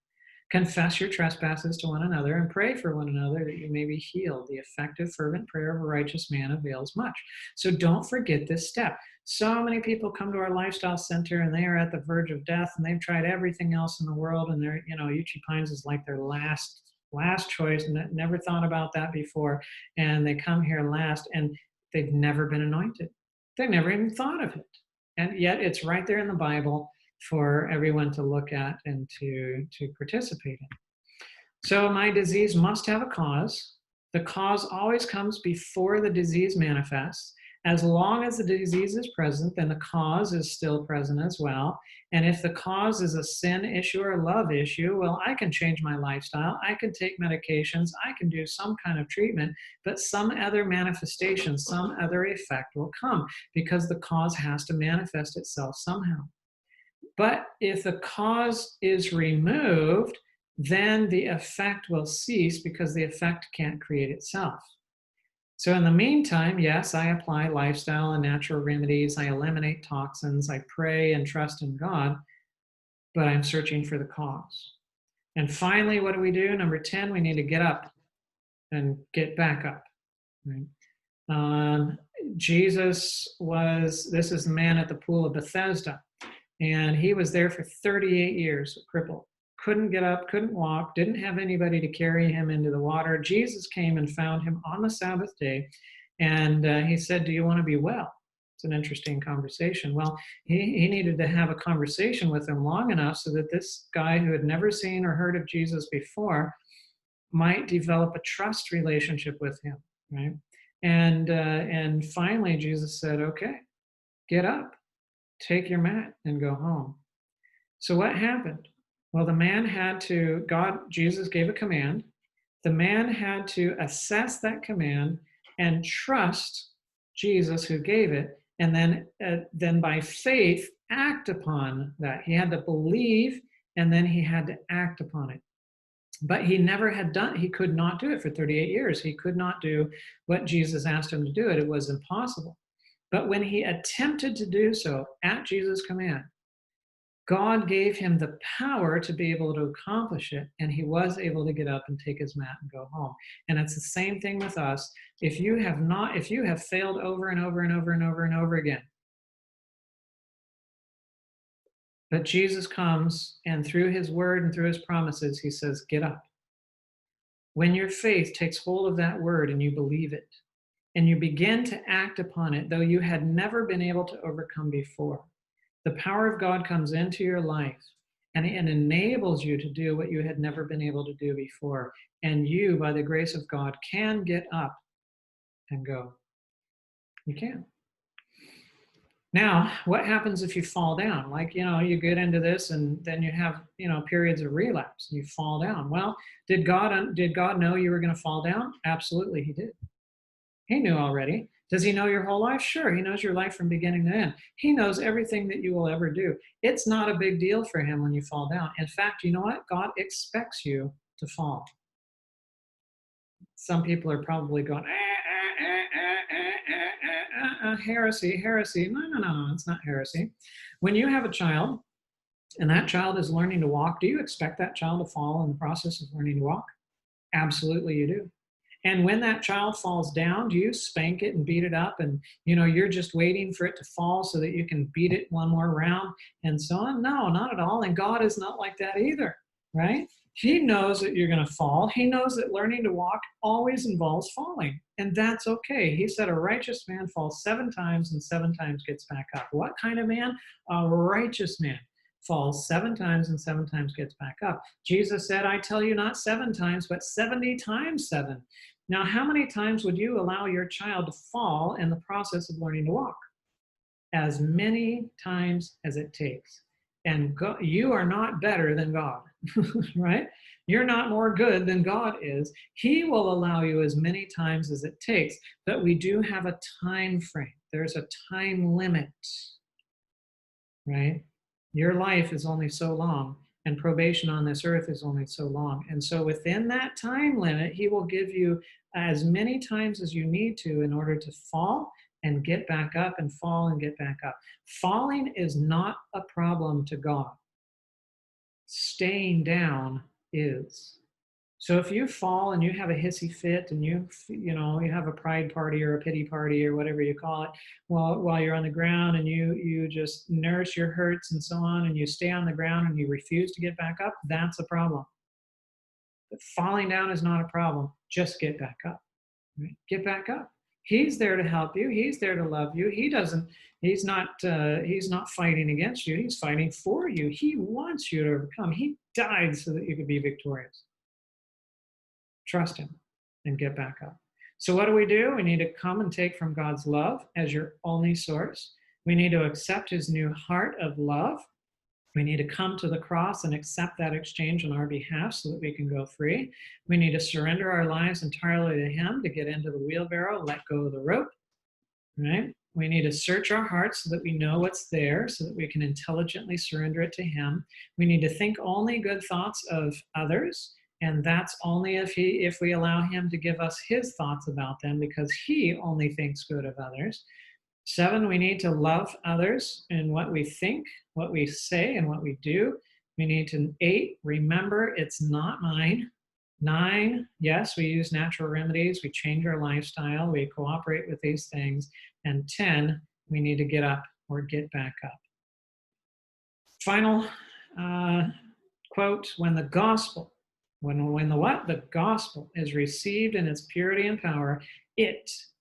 Confess your trespasses to one another and pray for one another that you may be healed. The effective, fervent prayer of a righteous man avails much. So don't forget this step. So many people come to our lifestyle center and they are at the verge of death and they've tried everything else in the world, and they're, Uchie Pines is like their last choice, and never thought about that before. And they come here last and they've never been anointed. They've never even thought of it. And yet it's right there in the Bible for everyone to look at and to participate in. So my disease must have a cause. The cause always comes before the disease manifests. As long as the disease is present, then the cause is still present as well. And if the cause is a sin issue or a love issue, well, I can change my lifestyle. I can take medications. I can do some kind of treatment, but some other manifestation, some other effect will come because the cause has to manifest itself somehow. But if the cause is removed, then the effect will cease because the effect can't create itself. So, in the meantime, yes, I apply lifestyle and natural remedies. I eliminate toxins. I pray and trust in God, but I'm searching for the cause. And finally, what do we do? Number 10, we need to get up and get back up. Right? Um, this is the man at the pool of Bethesda, and he was there for 38 years, crippled. Couldn't get up, couldn't walk, didn't have anybody to carry him into the water. Jesus came and found him on the Sabbath day, and he said, "Do you want to be well?" It's an interesting conversation. Well, he needed to have a conversation with him long enough so that this guy who had never seen or heard of Jesus before might develop a trust relationship with him, right? And finally, Jesus said, "Okay, get up, take your mat, and go home." So what happened? Well, the man had to, Jesus gave a command. The man had to assess that command and trust Jesus who gave it, and then by faith act upon that. He had to believe, and then he had to act upon it. But he could not do it for 38 years. He could not do what Jesus asked him to do. It was impossible. But when he attempted to do so at Jesus' command, God gave him the power to be able to accomplish it, and he was able to get up and take his mat and go home. And it's the same thing with us. If you have failed over and over and over and over and over again, but Jesus comes and through his word and through his promises, he says, get up. When your faith takes hold of that word and you believe it, and you begin to act upon it, though you had never been able to overcome before, the power of God comes into your life and it enables you to do what you had never been able to do before. And you, by the grace of God, can get up and go. You can. Now, what happens if you fall down? Like, you get into this and then you have, periods of relapse and you fall down. Well, did God know you were going to fall down? Absolutely, he did. He knew already. Does he know your whole life? Sure. He knows your life from beginning to end. He knows everything that you will ever do. It's not a big deal for him when you fall down. In fact, you know what? God expects you to fall. Some people are probably going, heresy, heresy. No, it's not heresy. When you have a child and that child is learning to walk, do you expect that child to fall in the process of learning to walk? Absolutely, you do. And when that child falls down, do you spank it and beat it up? And, you're just waiting for it to fall so that you can beat it one more round and so on? No, not at all. And God is not like that either, right? He knows that you're going to fall. He knows that learning to walk always involves falling. And that's okay. He said a righteous man falls 7 times and 7 times gets back up. What kind of man? A righteous man falls 7 times and 7 times gets back up. Jesus said, I tell you not 7 times, but 70 times 7. Now, how many times would you allow your child to fall in the process of learning to walk? As many times as it takes. And God, you are not better than God, right? You're not more good than God is. He will allow you as many times as it takes, but we do have a time frame. There's a time limit, right? Your life is only so long, and probation on this earth is only so long. And so within that time limit, he will give you as many times as you need to in order to fall and get back up and fall and get back up. Falling is not a problem to God. Staying down is. So if you fall and you have a hissy fit and you have a pride party or a pity party or whatever you call it, while you're on the ground and you just nurse your hurts and so on, and you stay on the ground and you refuse to get back up, that's a problem. But falling down is not a problem. Just get back up. Right? Get back up. He's there to help you. He's there to love you. He's not fighting against you. He's fighting for you. He wants you to overcome. He died so that you could be victorious. Trust him and get back up. So what do? We need to come and take from God's love as your only source. We need to accept his new heart of love. We need to come to the cross and accept that exchange on our behalf so that we can go free. We need to surrender our lives entirely to him to get into the wheelbarrow, let go of the rope, right? We need to search our hearts so that we know what's there, so that we can intelligently surrender it to Him. We need to think only good thoughts of others, and that's only if we allow Him to give us His thoughts about them, because He only thinks good of others. 7, we need to love others in what we think, what we say, and what we do. We need to, 8, remember it's not mine. 9, yes, we use natural remedies, we change our lifestyle, we cooperate with these things. And 10, we need to get up or get back up. Final quote, when the gospel, when the what? The gospel is received in its purity and power,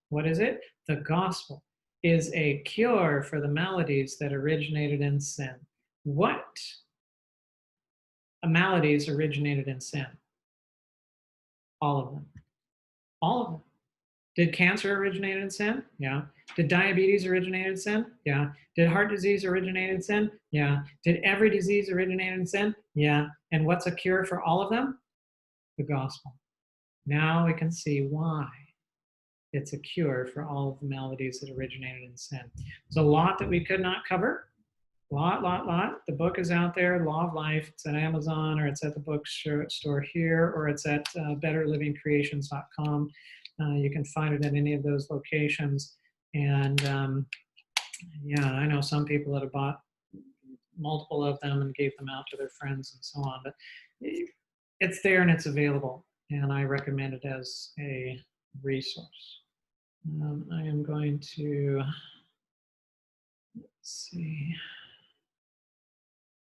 what is it? The gospel is a cure for the maladies that originated in sin. What maladies originated in sin? All of them. All of them. Did cancer originate in sin? Yeah. Did diabetes originate in sin? Yeah. Did heart disease originate in sin? Yeah. Did every disease originate in sin? Yeah. And what's a cure for all of them? The gospel. Now we can see why it's a cure for all of the maladies that originated in sin. There's a lot that we could not cover. Lot. The book is out there, Law of Life. It's at Amazon, or it's at the bookstore here, or it's at betterlivingcreations.com. You can find it at any of those locations. And yeah, I know some people that have bought multiple of them and gave them out to their friends and so on, but it's there and it's available, and I recommend it as a resource. I am going to, let's see.